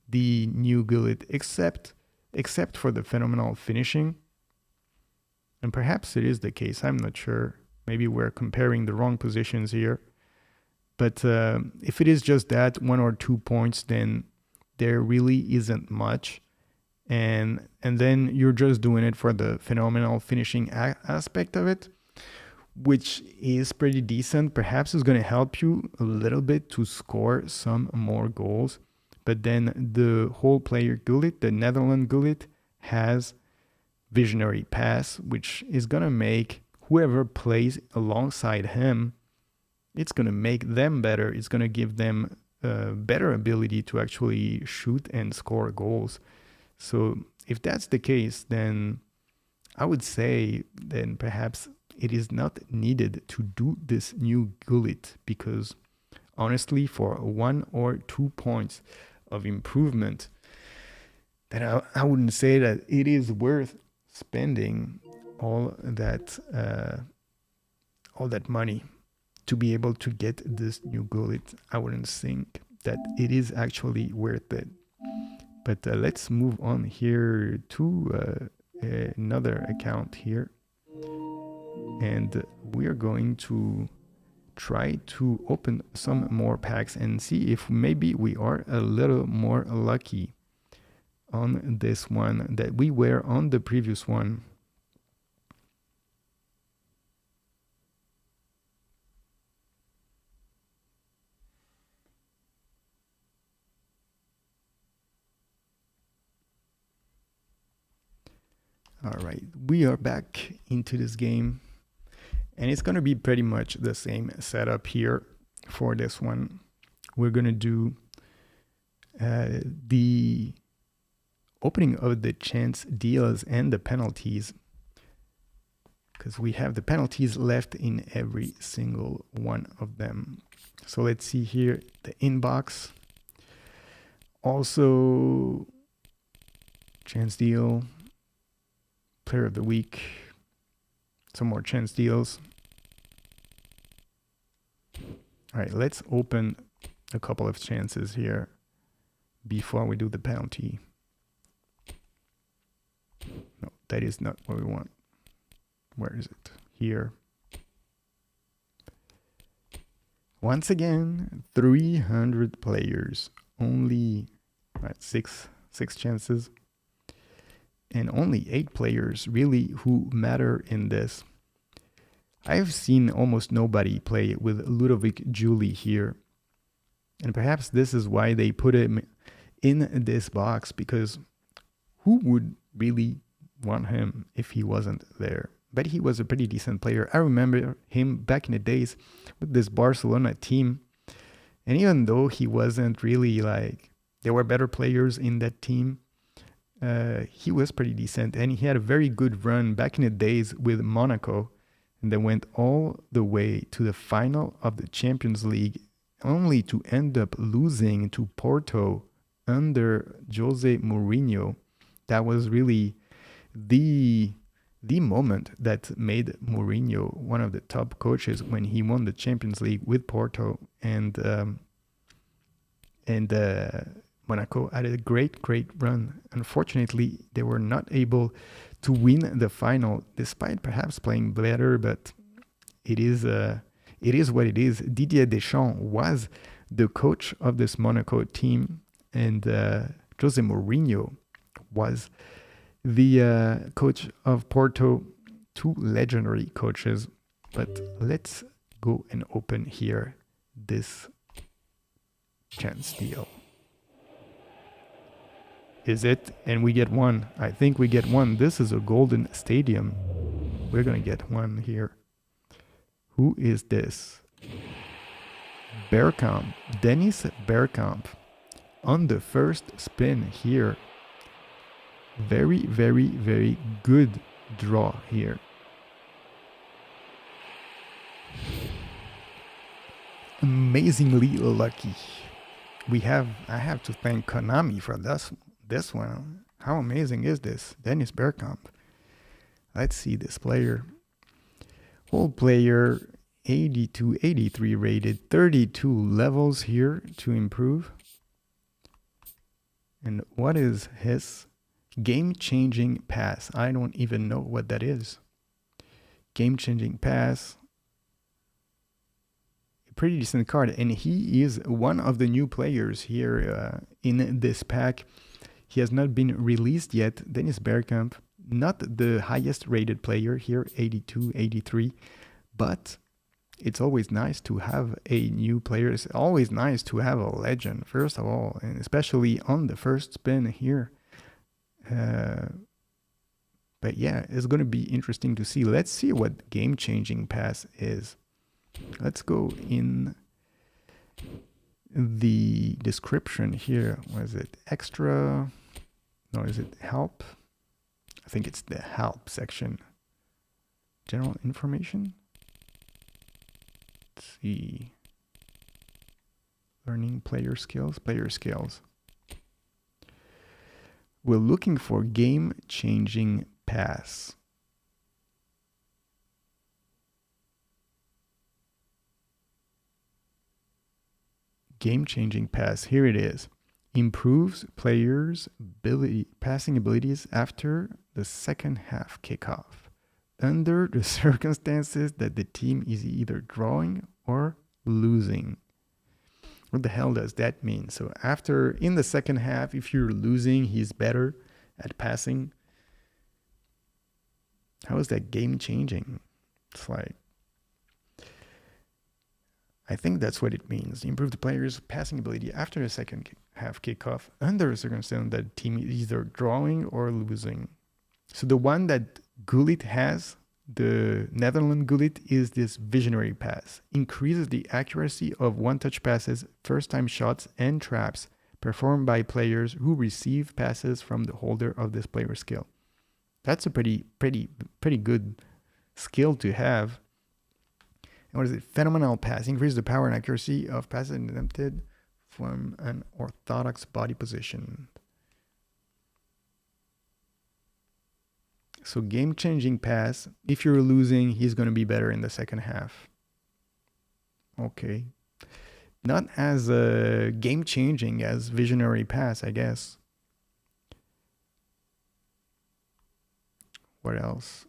the new gullet except for the phenomenal finishing. And perhaps it is the case. I'm not sure. Maybe we're comparing the wrong positions here. But if it is just that 1 or 2 points, then there really isn't much. And then you're just doing it for the phenomenal finishing aspect of it, which is pretty decent. Perhaps it's going to help you a little bit to score some more goals. But then the whole player gullet, the Netherlands gullet, has visionary pass, which is going to make whoever plays alongside him, it's going to make them better. It's going to give them a better ability to actually shoot and score goals. So if that's the case, then I would say then perhaps it is not needed to do this new gullet, because honestly, for 1 or 2 points of improvement, then I wouldn't say that it is worth spending all that money to be able to get this new gullet. I wouldn't think that it is actually worth it. But let's move on here to another account here. And we are going to try to open some more packs and see if maybe we are a little more lucky on this one that we were on the previous one. All right, we are back into this game, and it's going to be pretty much the same setup here for this one. We're going to do the opening of the chance deals and the penalties, because we have the penalties left in every single one of them. So let's see here, the inbox. Also, chance deal, player of the week, some more chance deals. All right, let's open a couple of chances here before we do the penalty. No, that is not what we want. Where is it? Here. Once again, 300 players, only six chances, and only 8 players really who matter in this. I've seen almost nobody play with Ludovic Julie here, and perhaps this is why they put him in this box, because who would really want him if he wasn't there? But he was a pretty decent player. I remember him back in the days with this Barcelona team, and even though he wasn't really like, there were better players in that team, he was pretty decent, and he had a very good run back in the days with Monaco, and they went all the way to the final of the Champions League only to end up losing to Porto under Jose Mourinho. That was really the moment that made Mourinho one of the top coaches when he won the Champions League with Porto, and Monaco had a great run. Unfortunately, they were not able to win the final, despite perhaps playing better. But it is what it is. Didier Deschamps was the coach of this Monaco team, and Jose Mourinho was the coach of Porto. Two legendary coaches. But let's go and open here this chance deal. Is it? And we get one. I think we get one. This is a golden stadium. We're going to get one here. Who is this? Bergkamp. Dennis Bergkamp. On the first spin here. Very, very, very good draw here. Amazingly lucky. I have to thank Konami for this one. How amazing is this? Dennis Bergkamp. Let's see this player. Old player, 82, 83 rated, 32 levels here to improve. And what is his game-changing pass? I don't even know what that is. Game-changing pass. Pretty decent card, and he is one of the new players here in this pack. He has not been released yet. Dennis Bergkamp, not the highest rated player here, 82, 83, but it's always nice to have a new player. It's always nice to have a legend, first of all, and especially on the first spin here. But yeah, it's going to be interesting to see. Let's see what game-changing pass is. Let's go in the description here. What is it? Extra? No, is it help? I think it's the help section. General information? Let's see. Learning player skills. We're looking for game-changing pass. Game-changing pass. Here it is. Improves players' passing abilities after the second half kickoff, under the circumstances that the team is either drawing or losing. What the hell does that mean? So in the second half, if you're losing, he's better at passing. How is that game-changing? It's like, I think that's what it means. Improve the player's passing ability after the second half kickoff under a circumstance that the team is either drawing or losing. So the one that Gullit has, the Netherlands Gullit, is this visionary pass. Increases the accuracy of one-touch passes, first-time shots, and traps performed by players who receive passes from the holder of this player's skill. That's a pretty good skill to have. And what is it? Phenomenal pass. Increase the power and accuracy of passes attempted from an orthodox body position. So game-changing pass. If you're losing, he's going to be better in the second half. Okay. Not as game-changing as visionary pass, I guess. What else?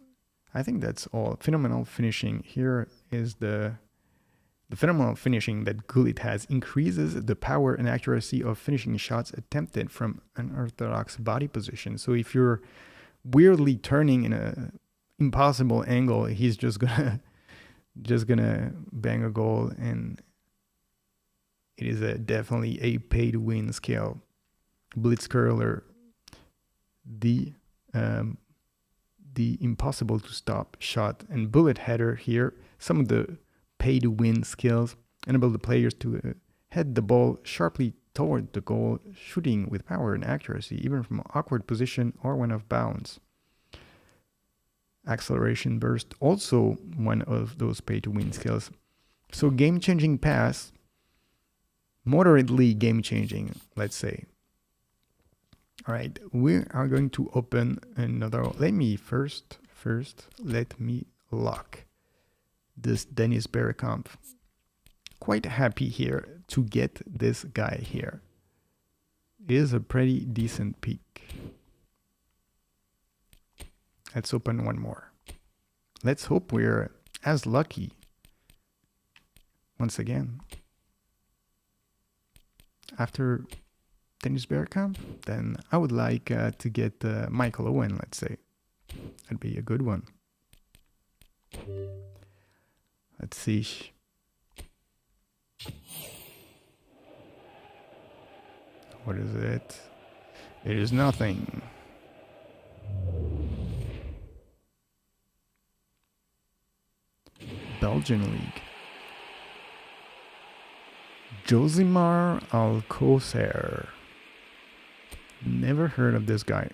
I think that's all. Phenomenal finishing. Here is the phenomenal finishing that Gullit has. Increases the power and accuracy of finishing shots attempted from an unorthodox body position. So if you're weirdly turning in a impossible angle, he's just gonna bang a goal, and it is definitely a pay-to-win skill. Blitz curler, the impossible to stop shot, and bullet header here. Some of the pay-to-win skills enable the players to head the ball sharply toward the goal, shooting with power and accuracy, even from an awkward position or when off bounds. Acceleration burst, also one of those pay-to-win skills. So game-changing pass, moderately game-changing, let's say. All right, we are going to open another. Let me first let me lock this Dennis Bergkamp. Quite happy here to get this guy here. It is a pretty decent pick. Let's open one more. Let's hope we're as lucky once again. After Dennis Bergkamp, then I would like to get Michael Owen, let's say. That'd be a good one. Let's see. What is it? It is nothing. Belgian League. Josimar Alcocer. Never heard of this guy.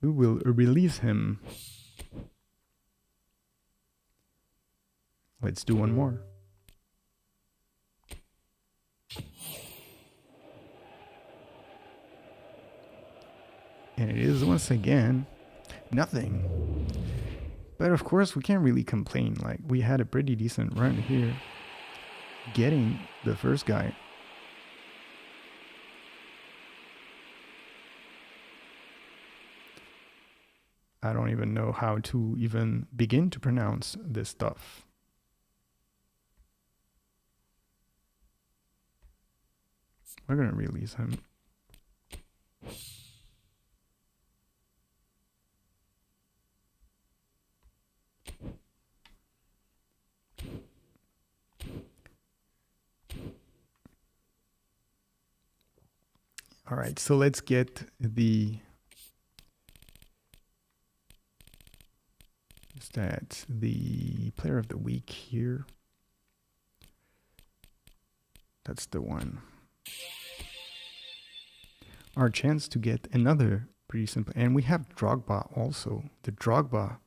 We will release him. Let's do one more. And it is once again nothing. But of course we can't really complain. Like, we had a pretty decent run here getting the first guy. I don't even know how to even begin to pronounce this stuff. We're gonna release him. All right, so let's get the stats, the player of the week here. That's the one. Our chance to get another pretty simple, and we have Drogba also. The Drogba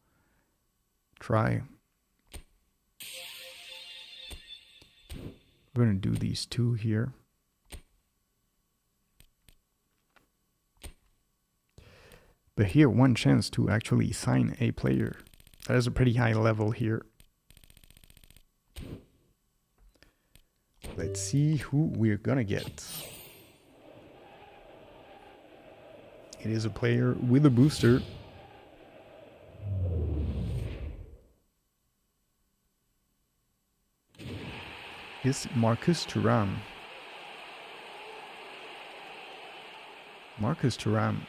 try. We're gonna do these two here. But here, one chance to actually sign a player. That is a pretty high level here. Let's see who we're gonna get. It is a player with a booster. It's Marcus Thuram. Marcus Thuram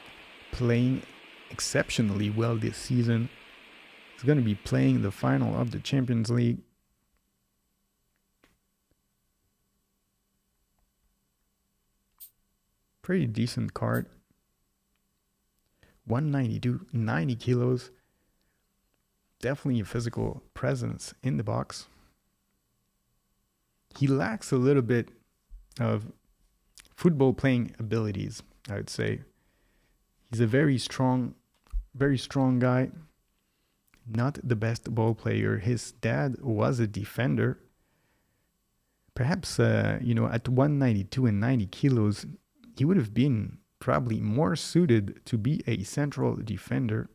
playing exceptionally well this season. He's going to be playing the final of the Champions League. Pretty decent card. 192, 90 kilos. Definitely a physical presence in the box. He lacks a little bit of football playing abilities, I would say. He's a very strong guy. Not the best ball player. His dad was a defender. Perhaps, at 192 and 90 kilos, he would have been probably more suited to be a central defender.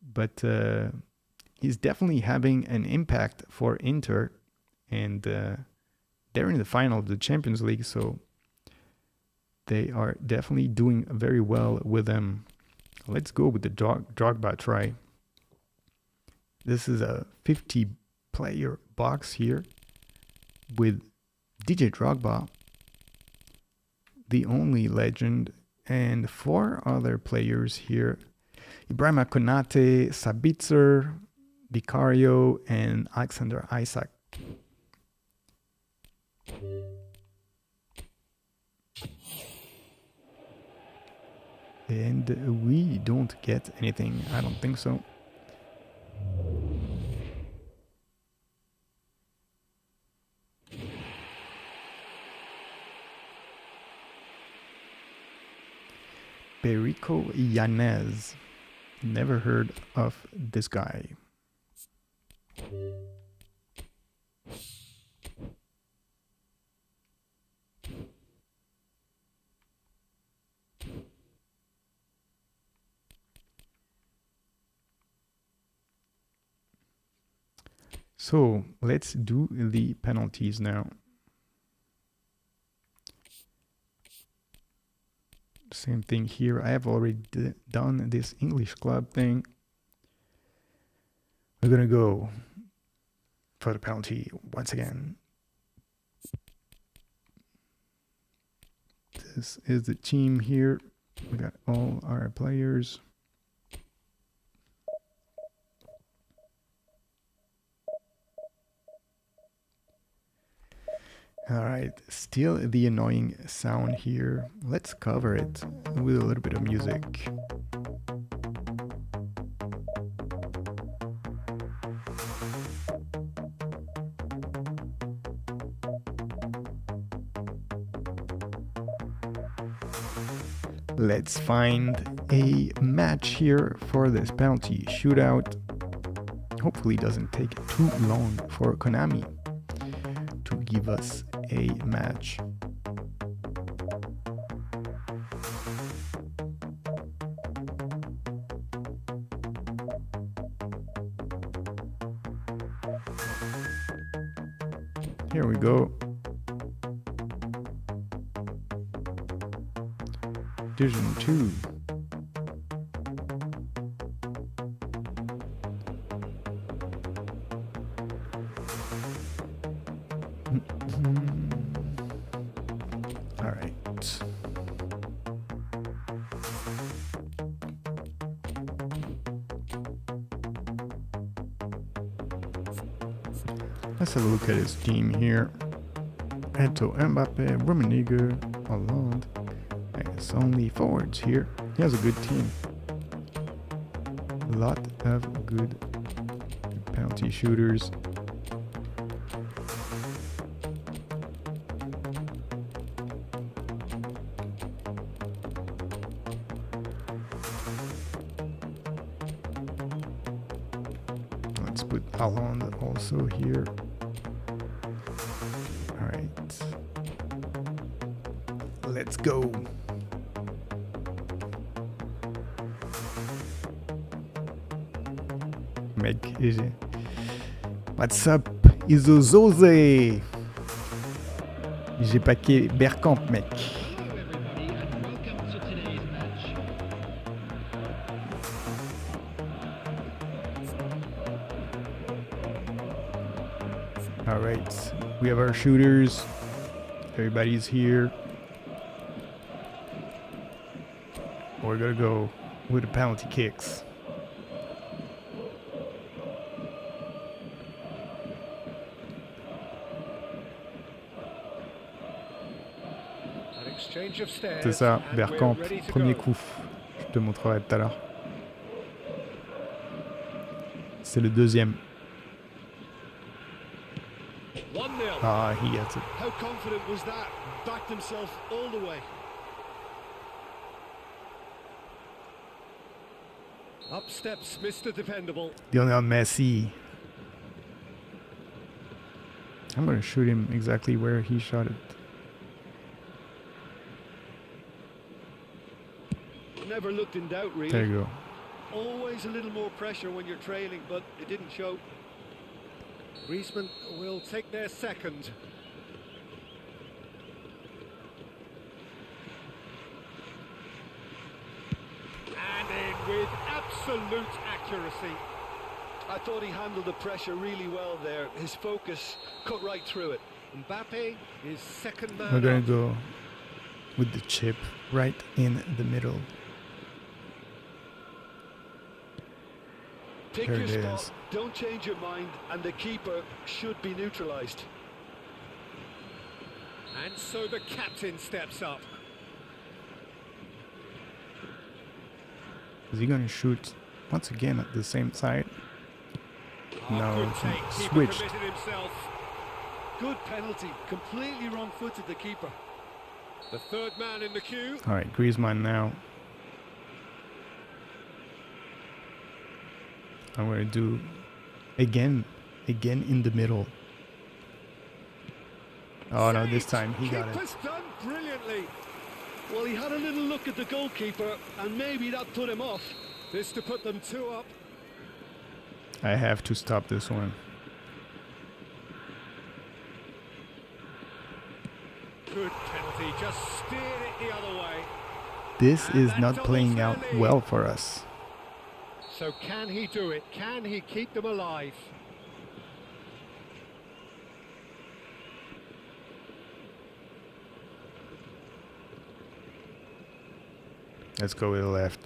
But he's definitely having an impact for Inter. And they're in the final of the Champions League, so they are definitely doing very well with them. Let's go with the Drogba try. This is a 50-player box here with DJ Drogba, the only legend, and 4 other players here. Ibrahima Konate, Sabitzer, Vicario, and Alexander Isak. And we don't get anything. I don't think so. Perico Yanez. Never heard of this guy. So let's do the penalties now. Same thing here. I have already done this English club thing. We're gonna go for the penalty once again. This is the team here. We got all our players. All right, still the annoying sound here. Let's cover it with a little bit of music. Let's find a match here for this penalty shootout. Hopefully it doesn't take too long for Konami to give us a match. Here we go. Division 2. All right. Let's have a look at his team here. Eto, Mbappe, Rummenigge, Hollande. It's only forwards here. He has a good team. A lot of good penalty shooters. Let's put Hollande also here. All right. Let's go. Mec, what's up, Izozoze? J'ai paqué Bergkamp, mec. All right, we have our shooters. Everybody's here. We're gonna go with the penalty kicks. C'est ça, Bergkamp, premier coup. Je te montrerai tout à l'heure. C'est le deuxième. Ah, he gets it. How confident was that? Backed himself all the way. Up steps Mr. Dependable. Lionel Messi. I'm going to shoot him exactly where he shot it. Never looked in doubt, really. There you go. Always a little more pressure when you're trailing, but it didn't show. Griezmann will take their second. And in with absolute accuracy. I thought he handled the pressure really well there. His focus cut right through it. Mbappe is second man. We're going to go with the chip right in the middle. Pick your spot, don't change your mind, and the keeper should be neutralised. And so the captain steps up. Is he going to shoot once again at the same side? No, he switched. Good penalty, completely wrong-footed the keeper. The third man in the queue. All right, Griezmann now. I'm going to do again in the middle. Oh no, this time he got it. Keeper's done brilliantly. Well, he had a little look at the goalkeeper, and maybe that put him off. This to put them 2 up. I have to stop this one. Good penalty, just steered it the other way. This is not playing out well for us. So can he do it? Can he keep them alive? Let's go with the left.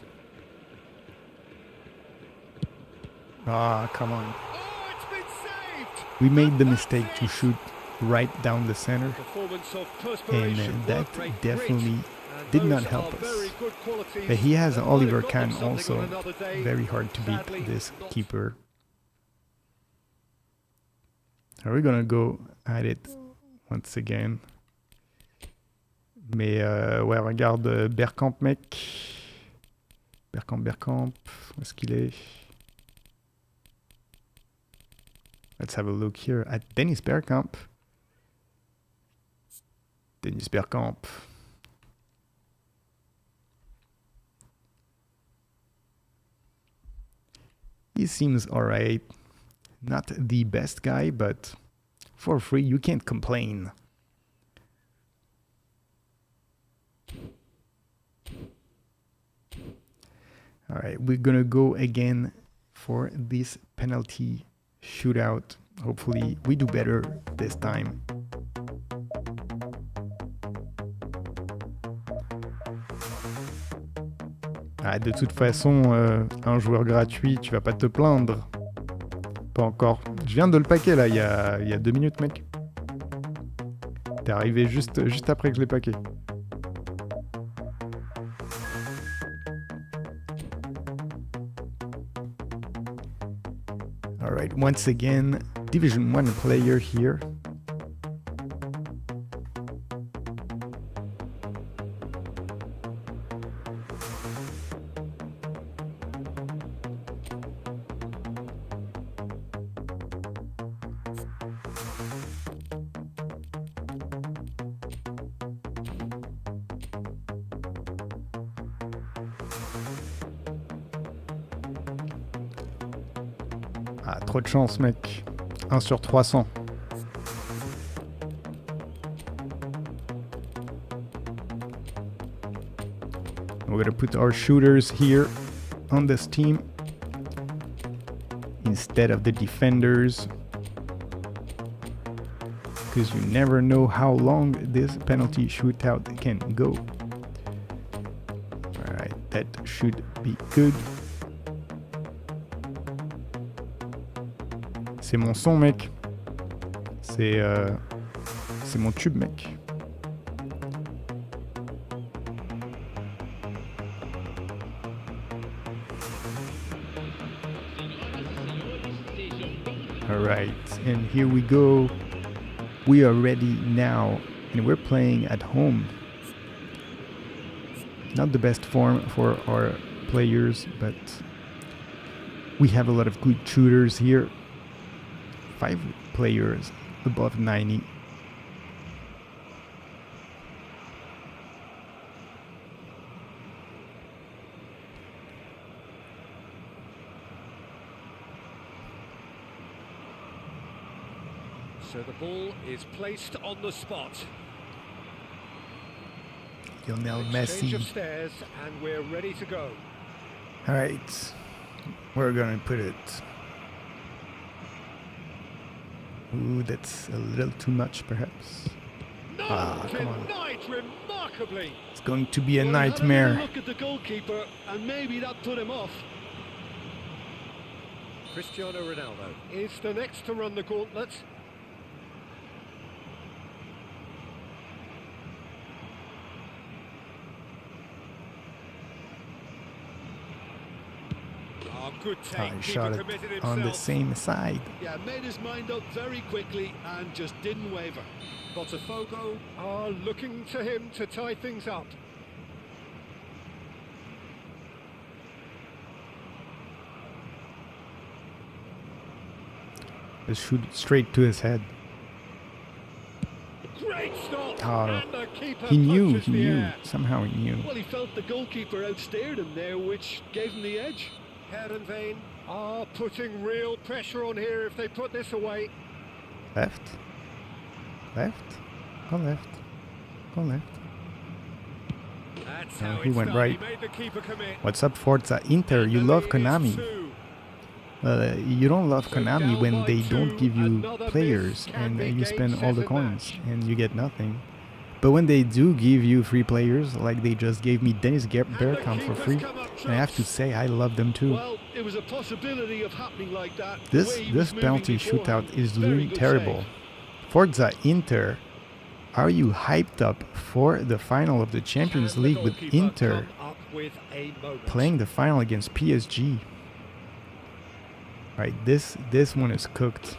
Ah, come on. Oh, it's been saved! We made the mistake to shoot right down the center, Performance of and perspiration, that work rate, definitely grit. did And not those help are us. very good qualities But he has that Oliver might have got them Kahn something also. on another day. Very hard to Sadly, beat this not. keeper. Are we gonna go at it once again? Mais ouais, regarde Bergkamp, mec. Bergkamp, où est-ce qu'il est? Let's have a look here at Dennis Bergkamp. Dennis Bergkamp. He seems alright. Not the best guy, but for free, you can't complain. Alright, we're gonna go again for this penalty shootout. Hopefully, we do better this time. Ah, de toute façon, un joueur gratuit, tu vas pas te plaindre. Pas encore. Je viens de le paquer là, il y a 2 minutes, mec. T'es arrivé juste après que je l'ai paqué. Alright, once again, Division 1 player here. Ah, trop de chance, mec. 1 sur 300. We're gonna put our shooters here on this team instead of the defenders, because you never know how long this penalty shootout can go. Alright, that should be good. C'est mon son, mec. C'est mon tube, mec. Alright, and here we go. We are ready now, and we're playing at home. Not the best form for our players, but we have a lot of good shooters here. 5 players above 90. So the ball is placed on the spot. Lionel Exchange of Messi. stairs, and we're ready to go. Alright, we're gonna put it. Ooh, that's a little too much, perhaps. No, come on. denied remarkably. It's going to be a Well, he had nightmare. Look at the goalkeeper, and maybe that put him off. Cristiano Ronaldo is the next to run the gauntlet. Oh, good take. I shot Keeper it committed on the himself. same side. Yeah, made his mind up very quickly and just didn't waver. Botafogo are looking to him to tie things up. Let's shoot straight to his head. Great stop, Oh, and the keeper he knew, punches he the knew. air. Somehow he knew. Well, he felt the goalkeeper outsteered him there, which gave him the edge. Heerenveen are putting real pressure on here if they put this away. Left? Left? Go left. Go left. That's No, how he it's went done. right. He made the keeper commit. What's up, Forza Inter? You And love the lead is Konami. 2. You don't love So Konami down when by they 2, don't give you another players miss can and be you game, spend all set the and coins match. and you get nothing. But when they do give you free players, like they just gave me Dennis And the Bergkamp for keeper's free, come up and I have to trumps. say I love them too. Well, it was a possibility of happening like that. The This way he was moving penalty beforehand. shootout is Very doing good terrible. save. Forza Inter, are you hyped up for the final of the Champions Can the League with goalkeeper Inter come up with a moment? playing the final against PSG? Right, this one is cooked.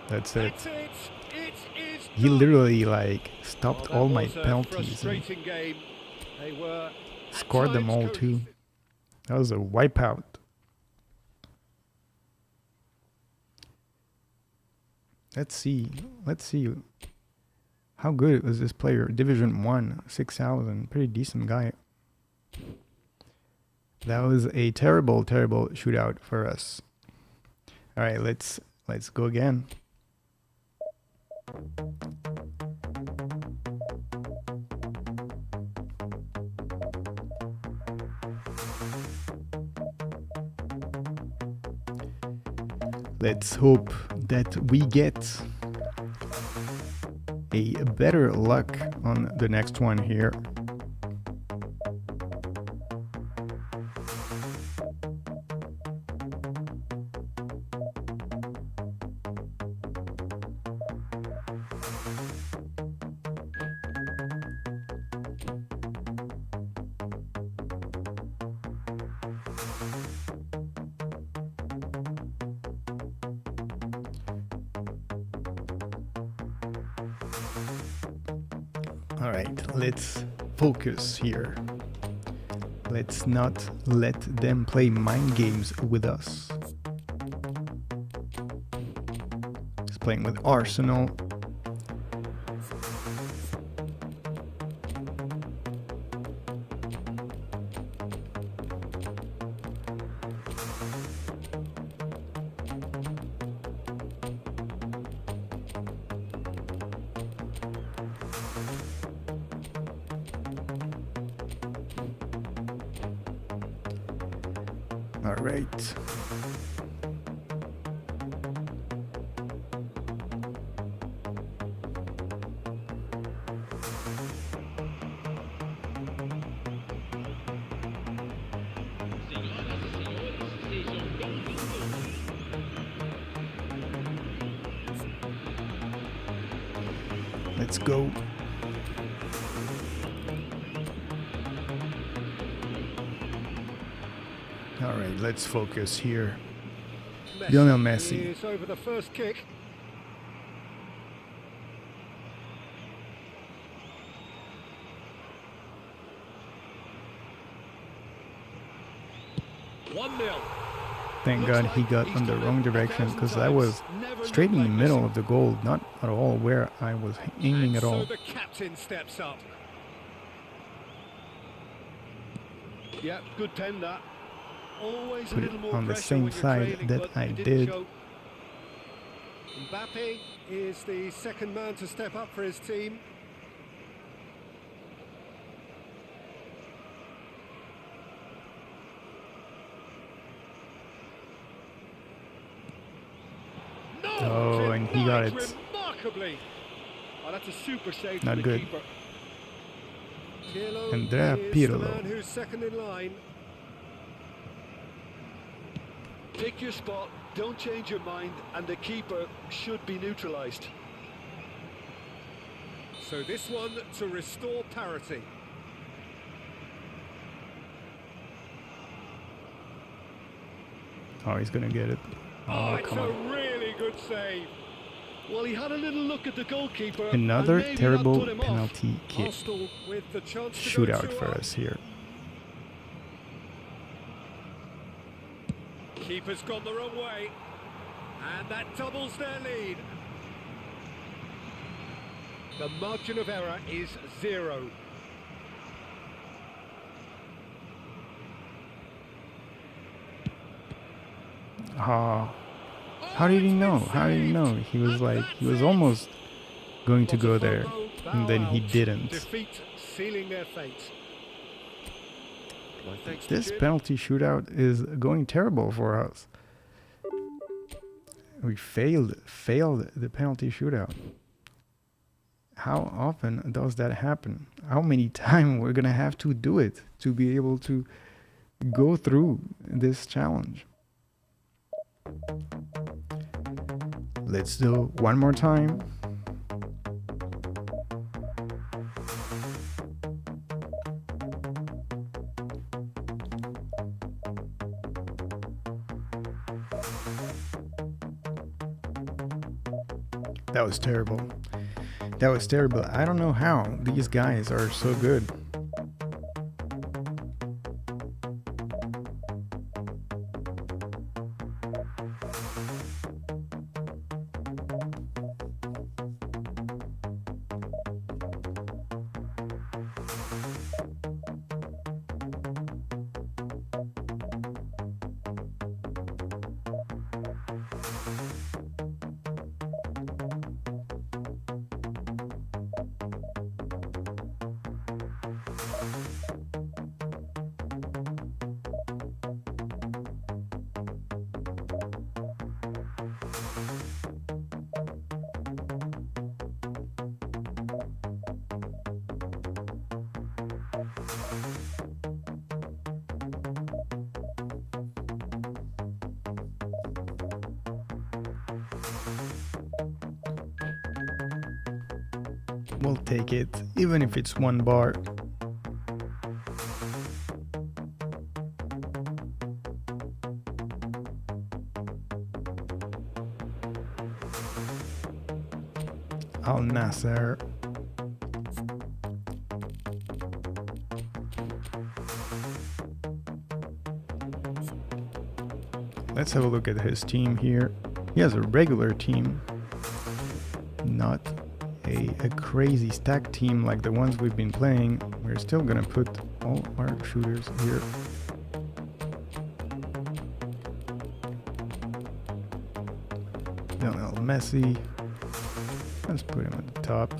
That's it. That's it. It is He done. literally like stopped Well, all that my was a penalties and frustrating game. They were at scored them times all too. cohesive. That was a wipeout. Let's see. How good was this player? Division 1, 6,000. Pretty decent guy. That was a terrible shootout for us. All right, let's go again. Let's hope that we get a better luck on the next one here. All right, let's focus here. Let's not let them play mind games with us. He's playing with Arsenal. All right. Let's go. All right, let's focus here. Lionel Messi. Is over the first kick. One 0. Thank God he got on the wrong direction because I was straight in the middle of the goal, not at all where I was aiming at all. So the captain steps up. Yeah, good pen that. Always Put a it little more on the pressure same when you're side trailing, that but I it didn't did. show. Mbappe is the second man to step up for his team. Oh, and he got it. Remarkably. Oh, that's a super save. Not from the good. keeper. Pirlo Andrea is Pirlo. the man who's second in line. Pick your spot, don't change your mind, and the keeper should be neutralised. So this one to restore parity. Oh, he's gonna get it. Oh, It's come a on. really good save. Well, he had a little look at the goalkeeper. Another and maybe terrible that put him off. penalty kick Arsenal with the chance to go shootout 2-0. for us here. Keeper's gone the wrong way, and that doubles their lead. The margin of error is 0. Oh, how did he know? How did he know? He was like, he was almost going to go there. and then he didn't. Defeat sealing their fate. My thanks This to penalty shootout is going terrible for us. We failed the penalty shootout. How often does that happen? How many times we're gonna have to do it to be able to go through this challenge? Let's do one more time. That was terrible. That was terrible. I don't know how these guys are so good. We'll take it, even if it's one bar. Al Nasser. Let's have a look at his team here. He has a regular team, not a crazy stack team like the ones we've been playing. We're still gonna put all our shooters here. Lionel Messi. Let's put him at the top.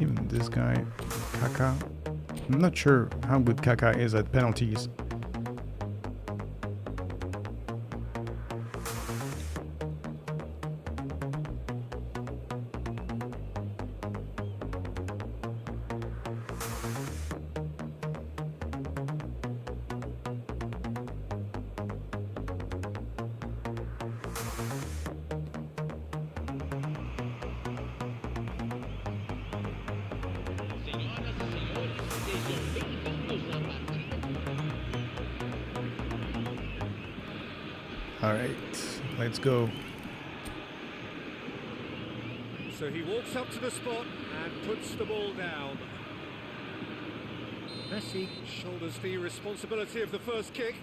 Even this guy, Kaká. I'm not sure how good Kaká is at penalties. All right, let's go. So he walks up to the spot and puts the ball down. Messi shoulders the responsibility of the first kick.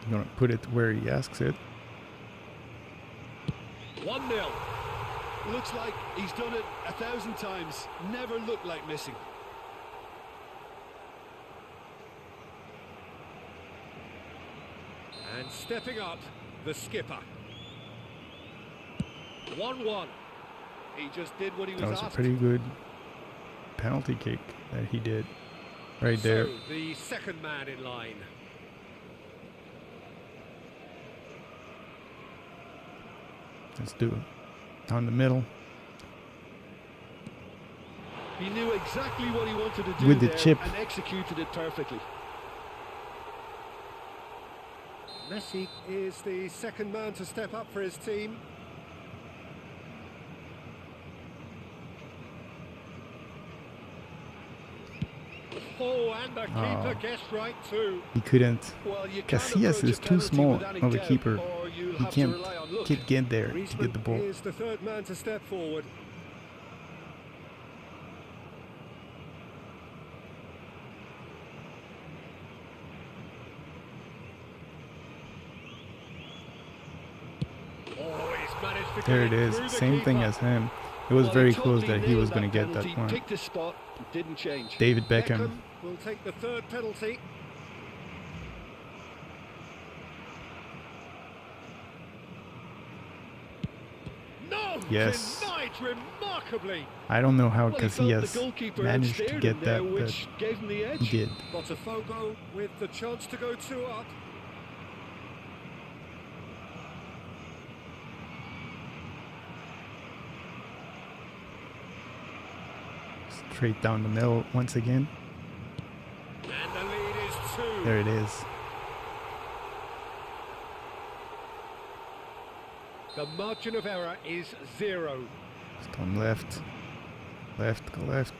I'm gonna put it where he asks it. 1-0. Looks like he's done it 1,000 times. Never looked like missing. And stepping up, the skipper. 1-1. He just did what he was That was asked. a pretty good penalty kick that he did right there. So, the second man in line. Let's do it. Down the middle. He knew exactly what he wanted to do With the there chip. and executed it perfectly. Messi is the second man to step up for his team. Oh, and the keeper gets right too. He couldn't. Well, you can't Casillas approach is a too penalty small with any of a doubt, keeper. or you'll He have to can't rely on luck. get there to get the ball. Griezmann is the third man to step forward. Oh, he's managed to There get it is. through the Same thing keeper. as him. It was Well, very he close totally that he was nailed going to get that penalty, one. picked his spot, didn't change. David Beckham. Will take the third penalty. No, Yes. denied remarkably. I don't know how Well, he felt the Casillas goalkeeper managed to outsteered get him there, that, but which gave him the edge. he did. Botafogo with the chance to go 2 up. Straight down the middle once again. And the lead is 2. There it is. The margin of error is 0. Just on left. Left, go left.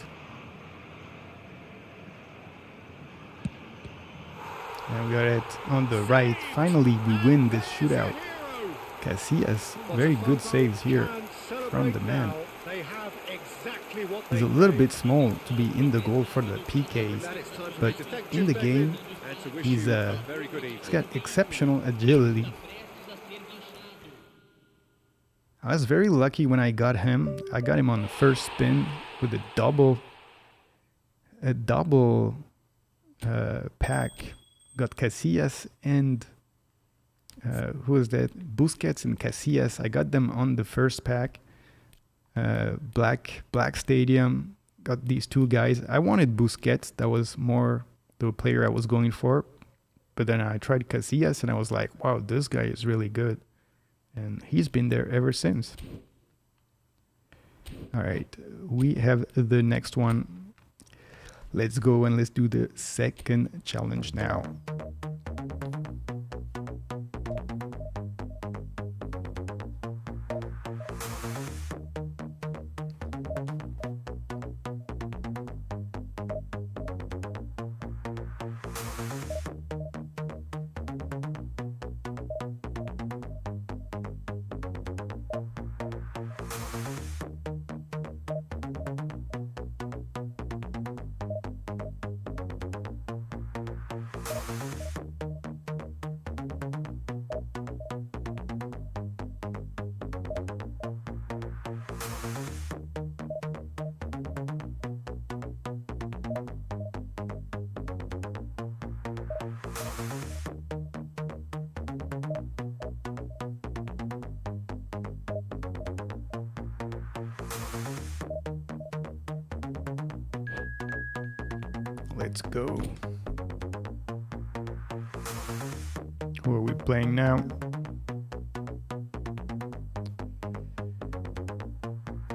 And we got it on the right. Finally, we win this shootout. Casillas, very good saves here from the man. They have exactly what He's they a little need. bit small to be in the goal for the PKs, but in the game, he's got exceptional agility. I was very lucky when I got him. I got him on the first spin with a double pack. Got Casillas and who was that? Busquets and Casillas. I got them on the first pack. Black Stadium. Got these two guys. I wanted Busquets. That was more the player I was going for. But then I tried Casillas and I was like, wow, this guy is really good. And he's been there ever since. All right, we have the next one. Let's go and let's do the second challenge now. Let's go. Who are we playing now?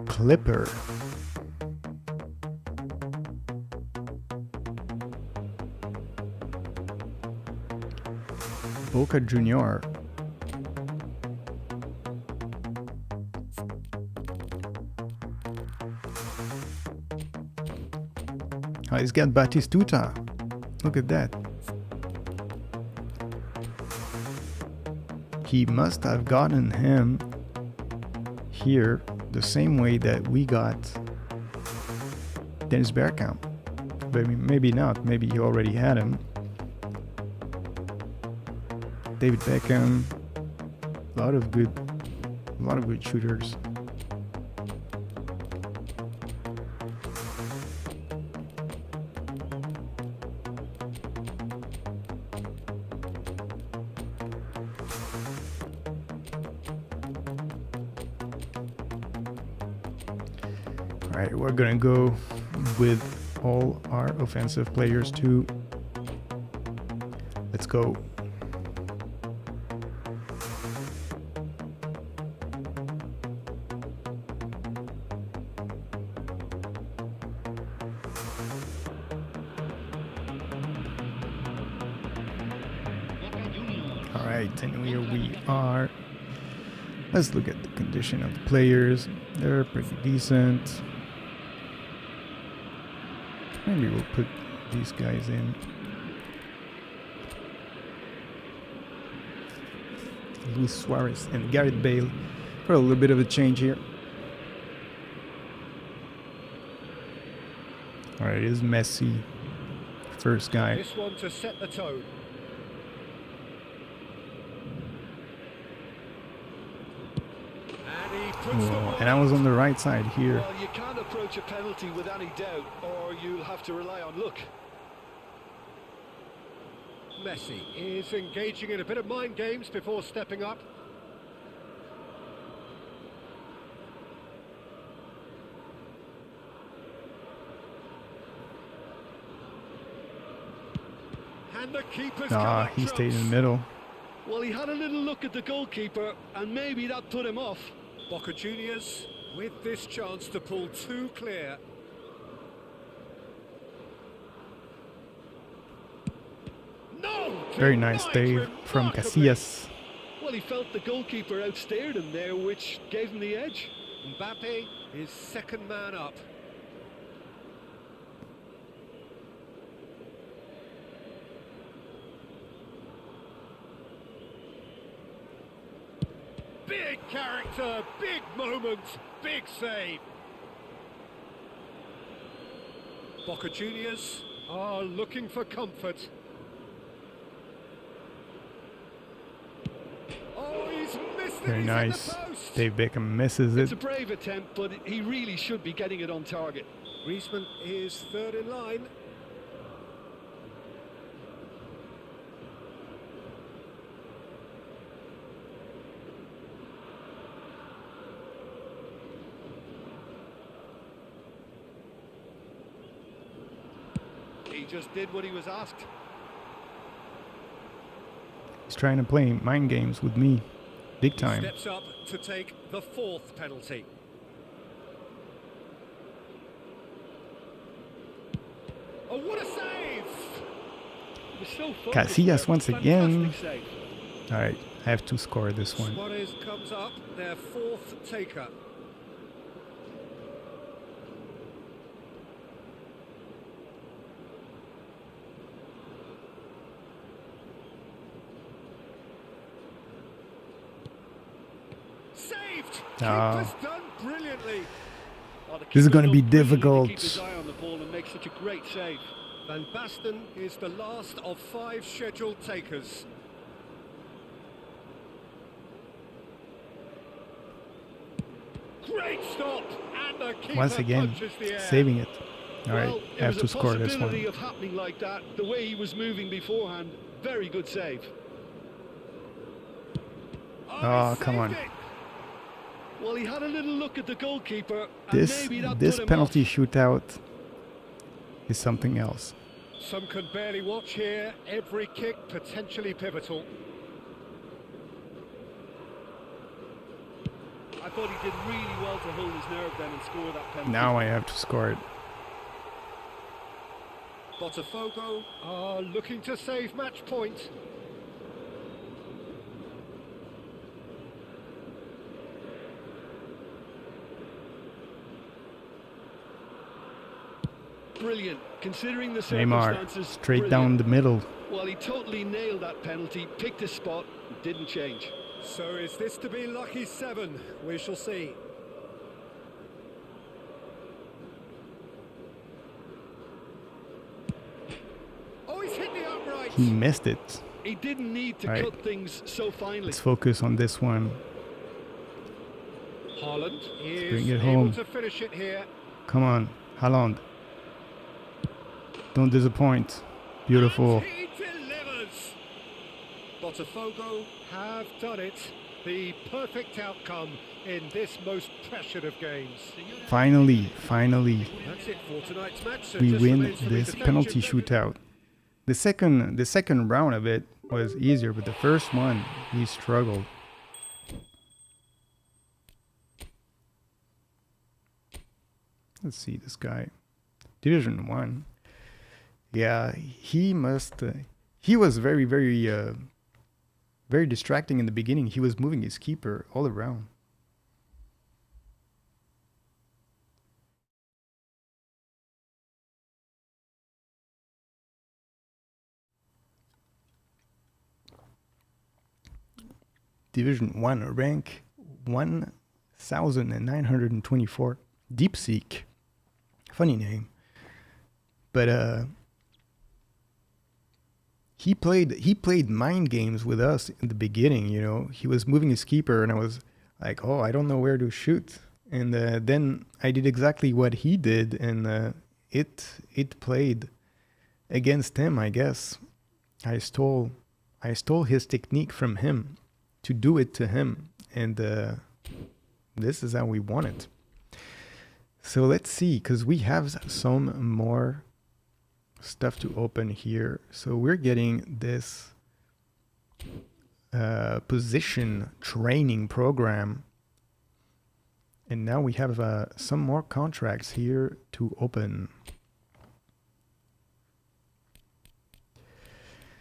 Clipper. Boca Junior. Oh, he's got Batistuta. Look at that. He must have gotten him here the same way that we got Dennis Bergkamp. But maybe not. Maybe he already had him. David Beckham. A lot of good shooters. All right, we're gonna go with all our offensive players too. Let's go. All right, and here we are. Let's look at the condition of the players. They're pretty decent. Maybe we'll put these guys in. Luis Suarez and Gareth Bale for a little bit of a change here. All right, it is Messi, first guy. This one to set the tone. Whoa, and I was on the right side here. Well, you can't approach a penalty with any doubt, or you'll have to rely on luck. Messi is engaging in a bit of mind games before stepping up. And the keeper's He stayed in the middle. Well, he had a little look at the goalkeeper, and maybe that put him off. Boca Juniors with this chance to pull two clear. No! Very nice save from Casillas. Well, he felt the goalkeeper outstared him there, which gave him the edge. Mbappe is second man up. Big character, big moment, big save. Boca Juniors are looking for comfort. Oh, he's missed it. Very He's nice. at the post. Dave Beckham misses It's it. a brave attempt, but he really should be getting it on target. Griezmann is third in line. He just did what he was asked. He's trying to play mind games with me. Big time. Steps up to take the fourth penalty. Oh, what a save! He was so focused Casillas there. once again. Fantastic save. All right, I have to score this one. Suarez comes up, their fourth taker. Saved! Keeper's done brilliantly. Oh, the This is keeper gonna be done brilliantly to difficult. keep his eye on the ball and make such a great save. Van Basten is the last of 5 scheduled takers. Great stop! And the keeper Once again, punches the air. saving it. All right, Well, I have to score this There was a possibility one. of happening like that. The way he was moving beforehand, very good save. Oh, he come on. saved it. Well, he had a little look at the goalkeeper, and This maybe that this put him penalty off. shootout is something else. Some can barely watch here. Every kick potentially pivotal. I thought he did really well to hold his nerve then and score that penalty. Now I have to score it. Botafogo are looking to save match point. Brilliant, considering the Neymar, circumstances. straight brilliant. down the middle. Well, he totally nailed that penalty, picked his spot, didn't change. So is this to be lucky 7? We shall see. Oh, he's hit the upright. He missed it. He didn't need to Right. cut things so finely. Let's focus on this one. Haaland is bring it able home. to finish it here. Come on, Haaland. Don't disappoint. Beautiful. And he delivers. Botafogo have done it. The perfect outcome in this most pressured of games. Finally, That's it for tonight's match. So we just win remains for me this to penalty thank you. shootout. The second round of it was easier, but the first one he struggled. Let's see this guy, Division 1. Yeah, he must. He was very distracting in the beginning. He was moving his keeper all around. Division 1, rank 1924. Deep Seek. Funny name. But he played mind games with us in the beginning, you know. He was moving his keeper and I like, oh, I don't know where to shoot. And then I did exactly what he did, and it played against him, I guess. I stole his technique from him to do it to him, and this is how we won it. So let's see, because we have some more stuff to open here. So we're getting this position training program, and now we have some more contracts here to open.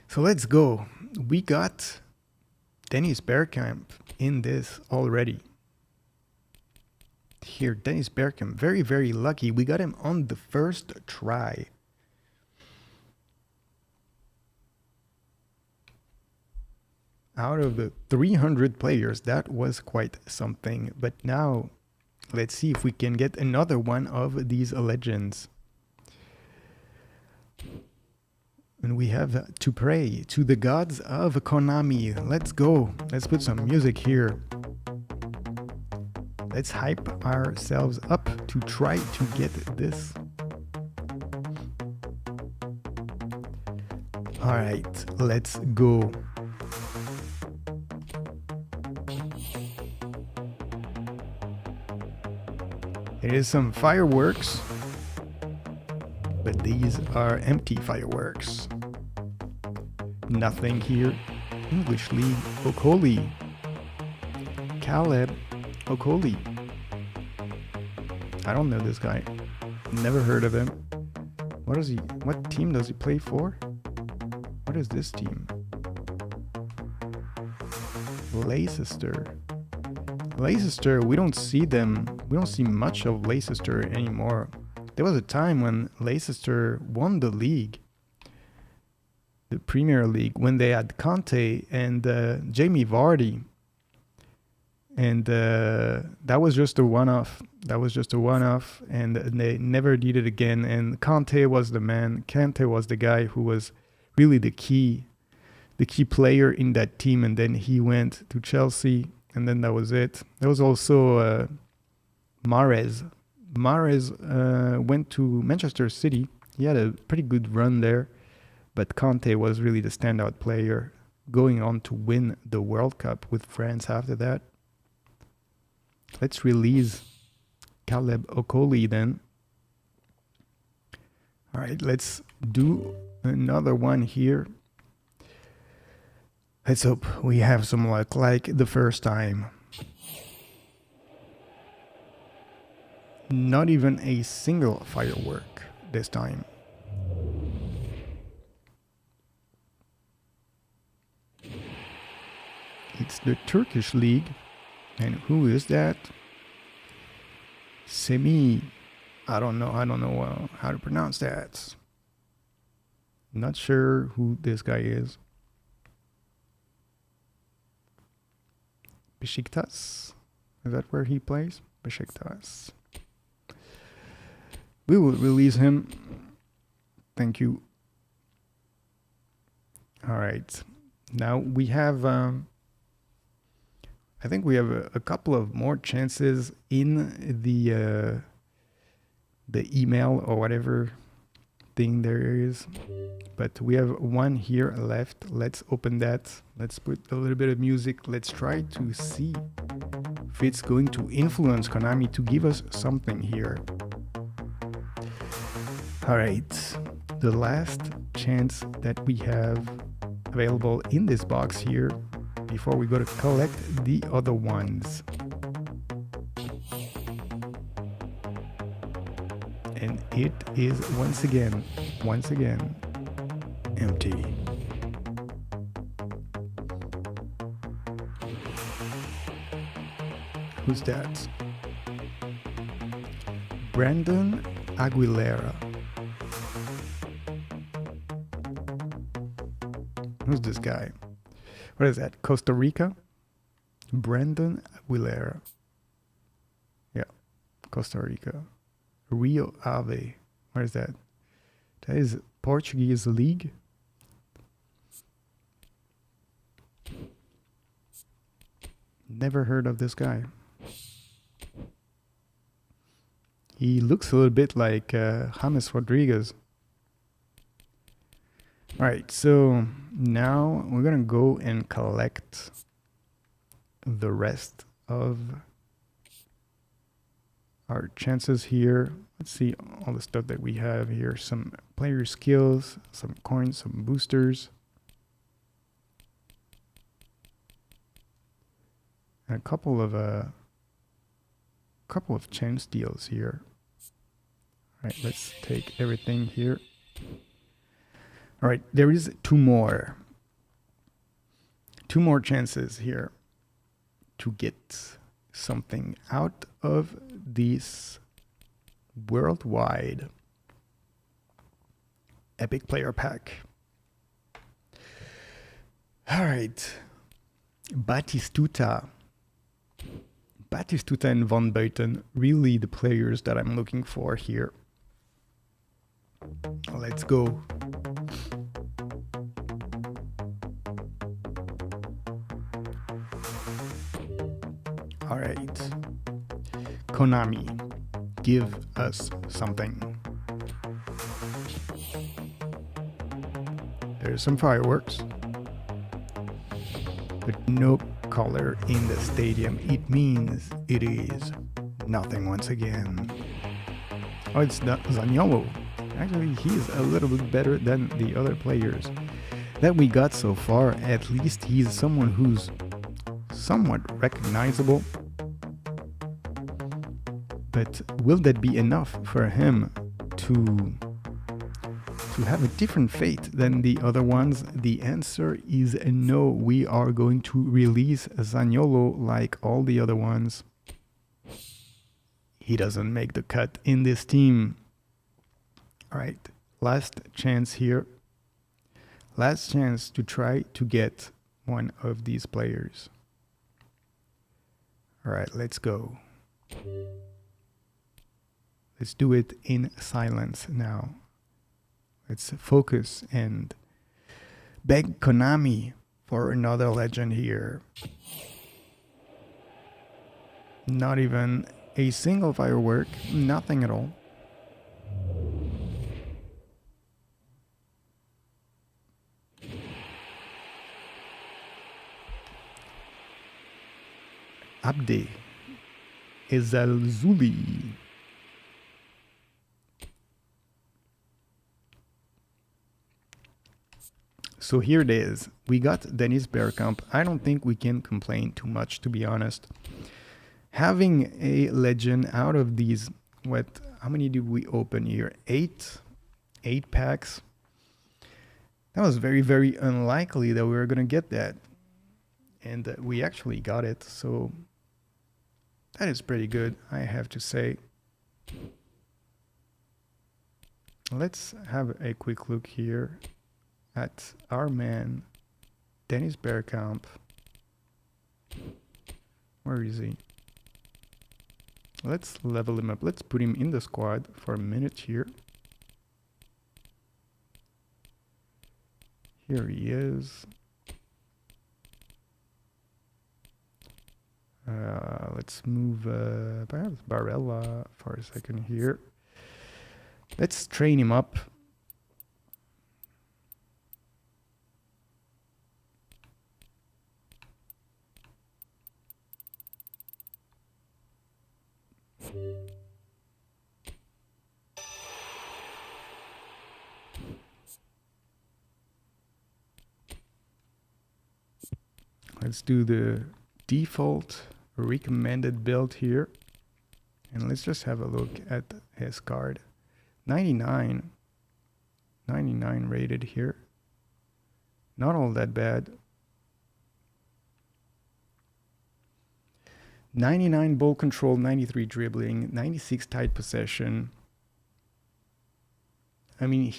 So let's go. We got Dennis Bergkamp in this already. Here, Dennis Bergkamp, very, very lucky. We got him on the first try. Out of the 300 players, that was quite something. But now, let's see if we can get another one of these legends. And we have to pray to the gods of Konami. Let's go. Let's put some music here. Let's hype ourselves up to try to get this. All right, let's go. There is some fireworks, but these are empty fireworks. Nothing here. English League, Okoli. Caleb Okoli. I don't know this guy. Never heard of him. What team does he play for? What is this team? Leicester. Leicester, we don't see them. We don't see much of Leicester anymore. There was a time when Leicester won the league, the Premier League, when they had Conte and Jamie Vardy. And that was just a one-off. And they never did it again. And Conte was the man. Conte was the guy who was really the key player in that team. And then he went to Chelsea, and then that was it. There was also Mahrez. Mahrez went to Manchester City. He had a pretty good run there, but Conte was really the standout player, going on to win the World Cup with France after that. Let's release Caleb Okoli then. All right, let's do another one here. Let's hope we have some luck like the first time. Not even a single firework this time. It's the Turkish League. And who is that? Semih. I don't know how to pronounce that. Not sure who this guy is. Besiktas. Is that where he plays? Besiktas. We will release him. Thank you. All right. Now we have... I think we have a couple of more chances in the email or whatever thing there is. But we have one here left. Let's open that. Let's put a little bit of music. Let's try to see if it's going to influence Konami to give us something here. All right. The last chance that we have available in this box here before we go to collect the other ones. And it is once again, empty. Who's that? Brandon Aguilera. Who's this guy? What is that? Costa Rica? Brandon Aguilera. Yeah, Costa Rica. Rio Ave. Where is that? That is Portuguese league. Never heard of this guy. He looks a little bit like James Rodriguez. All right, so now we're gonna go and collect the rest of our chances here. Let's see all the stuff that we have here. Some player skills, some coins, some boosters. And a couple of chance deals here. All right, let's take everything here. All right, there is two more chances here to get something out of this worldwide epic player pack. All right, Batistuta and Van Buiten, really the players that I'm looking for here. Let's go. All right, Konami, give us something. There's some fireworks, but no color in the stadium. It means it is nothing once again. Oh, it's not Zaniolo. Actually, he's a little bit better than the other players that we got so far. At least he's someone who's somewhat recognizable. But will that be enough for him to have a different fate than the other ones? The answer is no. We are going to release Zaniolo like all the other ones. He doesn't make the cut in this team. All right, last chance here. Last chance to try to get one of these players. All right, let's go. Let's do it in silence now. Let's focus and beg Konami for another legend here. Not even a single firework, nothing at all. Abde Ezalzuli. So here it is. We got Dennis Bergkamp. I don't think we can complain too much, to be honest. Having a legend out of these, how many did we open here? 8 packs. That was very, very unlikely that we were going to get that. And we actually got it. So that is pretty good, I have to say. Let's have a quick look here at our man, Dennis Bergkamp. Where is he? Let's level him up. Let's put him in the squad for a minute here. Here he is. Let's move perhaps Barella for a second here. Let's train him up. Let's do the default recommended build here. And let's just have a look at his card. 99 rated here. Not all that bad. 99 ball control, 93 dribbling, 96 tight possession. I mean,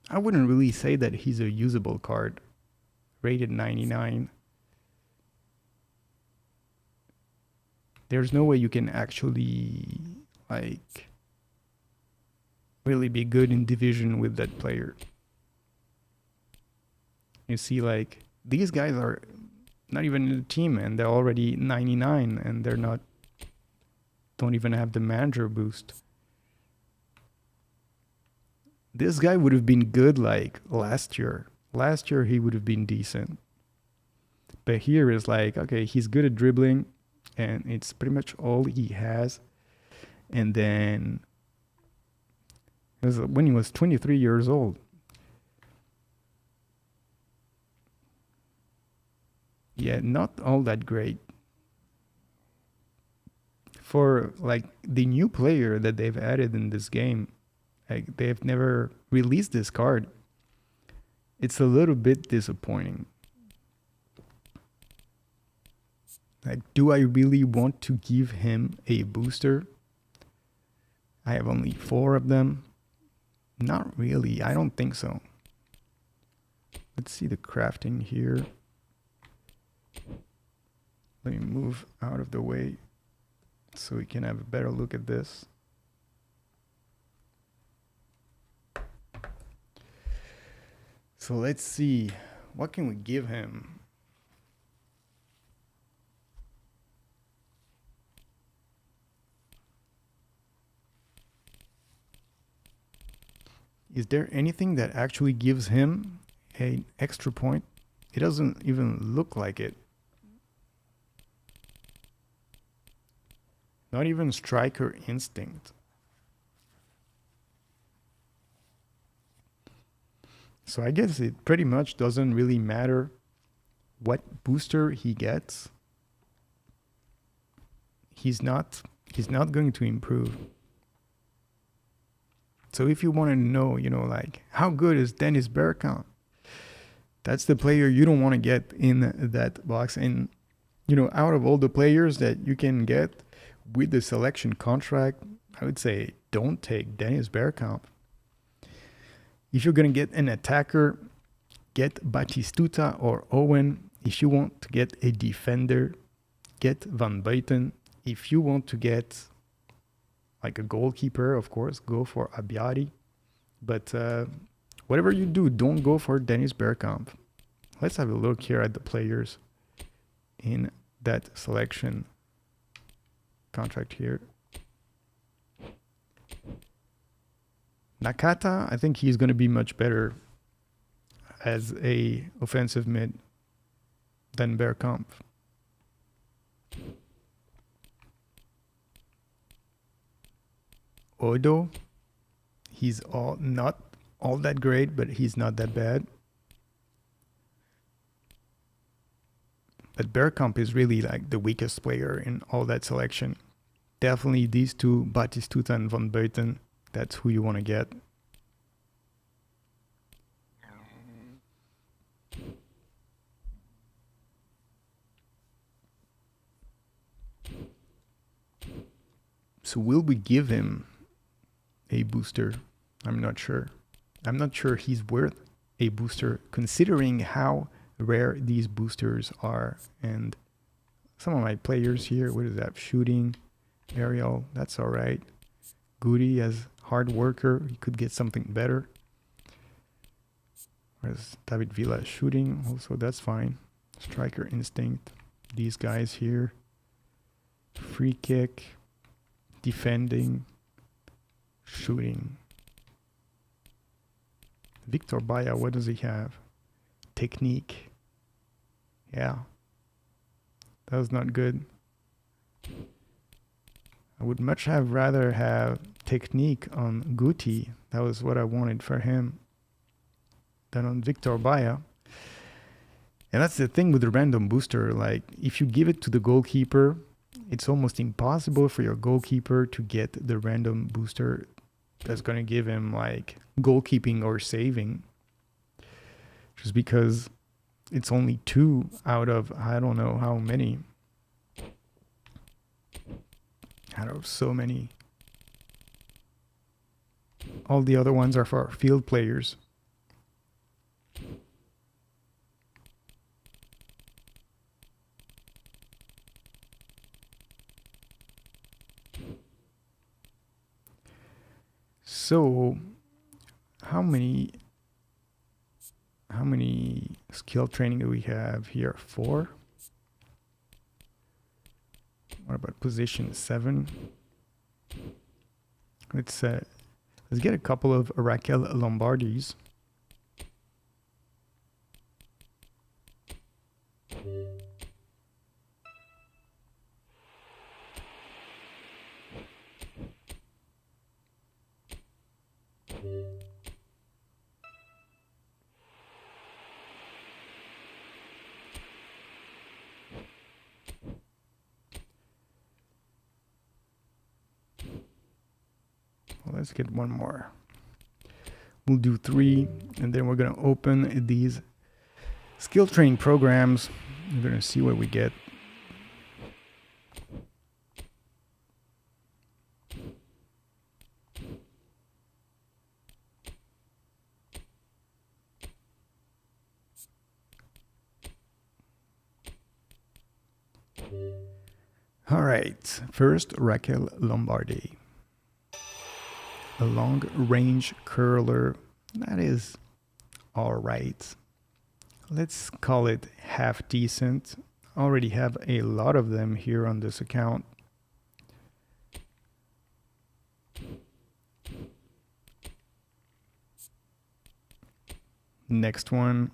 I wouldn't really say that he's a usable card. Rated 99. There's no way you can actually, really be good in division with that player. You see, these guys are not even in the team, and they're already 99, and don't even have the manager boost. This guy would have been good like last year. Last year he would have been decent. But here is like, okay, he's good at dribbling, and it's pretty much all he has. And then it was when he was 23 years old. Yeah, not all that great. For like the new player that they've added in this game, like they've never released this card. It's a little bit disappointing. Like, do I really want to give him a booster? I have only 4 of them. Not really. I don't think so. Let's see the crafting here. Let me move out of the way so we can have a better look at this. So let's see. What can we give him? Is there anything that actually gives him an extra point? It doesn't even look like it. Not even striker instinct. So I guess it pretty much doesn't really matter what booster he gets. He's not going to improve. So if you want to know, like how good is Dennis Bergkamp? That's the player you don't want to get in that box. And, out of all the players that you can get with the selection contract, I would say don't take Dennis Bergkamp. If you're going to get an attacker, get Batistuta or Owen. If you want to get a defender, get Van Buiten. If you want to get like a goalkeeper, of course, go for Abiati. But whatever you do, don't go for Dennis Bergkamp. Let's have a look here at the players in that selection contract here. Nakata, I think he's going to be much better as a offensive mid than Bergkamp. Odo, he's not all that great, but he's not that bad. But Bergkamp is really like the weakest player in all that selection. Definitely these two, Batistuta and Van Buiten, that's who you want to get. So will we give him a booster? I'm not sure. I'm not sure he's worth a booster considering how rare these boosters are. And some of my players here, what is that? Shooting, aerial, that's all right. Goody as hard worker, he could get something better. Whereas David Villa shooting, also that's fine. Striker instinct, these guys here. Free kick, defending, shooting. Victor Baya, what does he have? Technique. Yeah. That was not good. I would much have rather have technique on Guti. That was what I wanted for him than on Victor Baya. And that's the thing with the random booster. Like, if you give it to the goalkeeper, it's almost impossible for your goalkeeper to get the random booster that's going to give him like goalkeeping or saving. Just because it's only 2 out of I don't know how many. Out of so many. All the other ones are for field players. So, how many skill training do we have here? 4. What about position 7? Let's get a couple of Raquel Lombardis. Well, let's get one more. We'll do 3, and then we're going to open these skill training programs. We're going to see what we get. All right, first Raquel Lombardi. A long range curler, that is all right. Let's call it half decent. Already have a lot of them here on this account. Next one.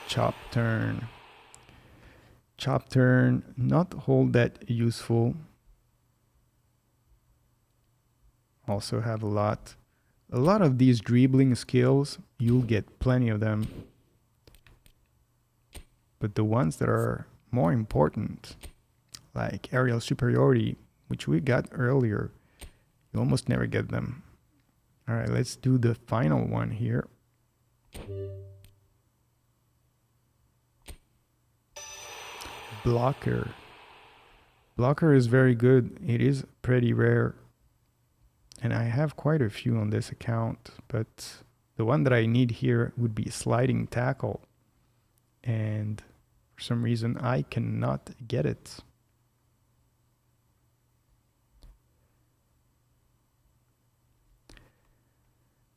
Chop turn. Chop turn, not hold that useful. Also have a lot of these dribbling skills. You'll get plenty of them. But the ones that are more important, like aerial superiority, which we got earlier, you almost never get them. All right, let's do the final one here. Blocker. Blocker is very good. It is pretty rare. And I have quite a few on this account, but the one that I need here would be sliding tackle. And for some reason, I cannot get it.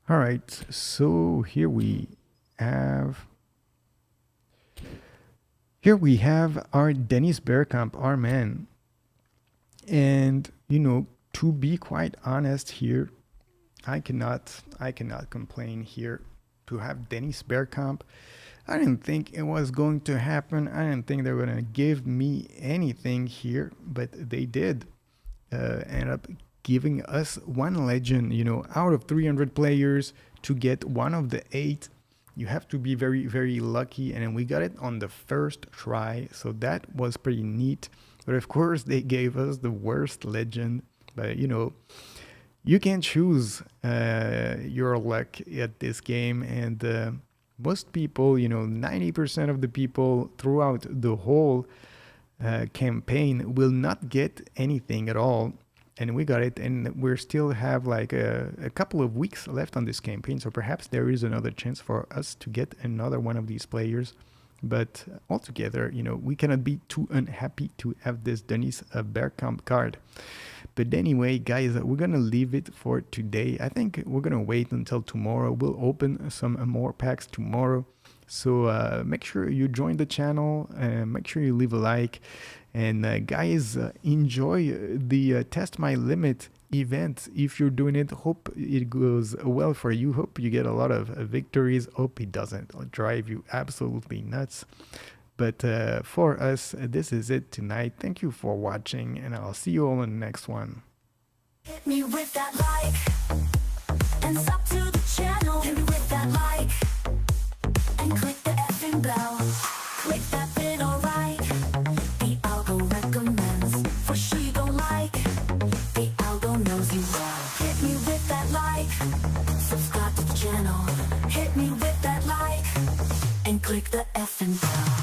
All right, so here we have our Dennis Bergkamp, our man. And, you know, to be quite honest here, I cannot complain here to have Dennis Bergkamp. I didn't think it was going to happen. I didn't think they were going to give me anything here, but they did. End up giving us one legend, you know, out of 300 players to get one of the 8. You have to be very, very lucky, and we got it on the first try, so that was pretty neat. But of course, they gave us the worst legend. But, you know, you can choose your luck at this game, and most people, you know, 90% of the people throughout the whole campaign will not get anything at all. And we got it, and we still have like a couple of weeks left on this campaign, so perhaps there is another chance for us to get another one of these players. But altogether, you know, we cannot be too unhappy to have this Dennis Bergkamp card. But anyway, guys, we're gonna leave it for today. I think we're gonna wait until tomorrow. We'll open some more packs tomorrow. So make sure you join the channel, make sure you leave a like. And guys, enjoy the Test My Limit event. If you're doing it, hope it goes well for you. Hope you get a lot of victories. Hope it doesn't drive you absolutely nuts. But for us, this is it tonight. Thank you for watching, and I'll see you all in the next one. Hit me with that like, and sub to the channel. Hit me with that like, and click the effing bell. Click that bit, alright. The algo recommends, for sure you gon' like. The algo knows you well. Hit me with that like, subscribe to the channel. Hit me with that like, and click the effing bell.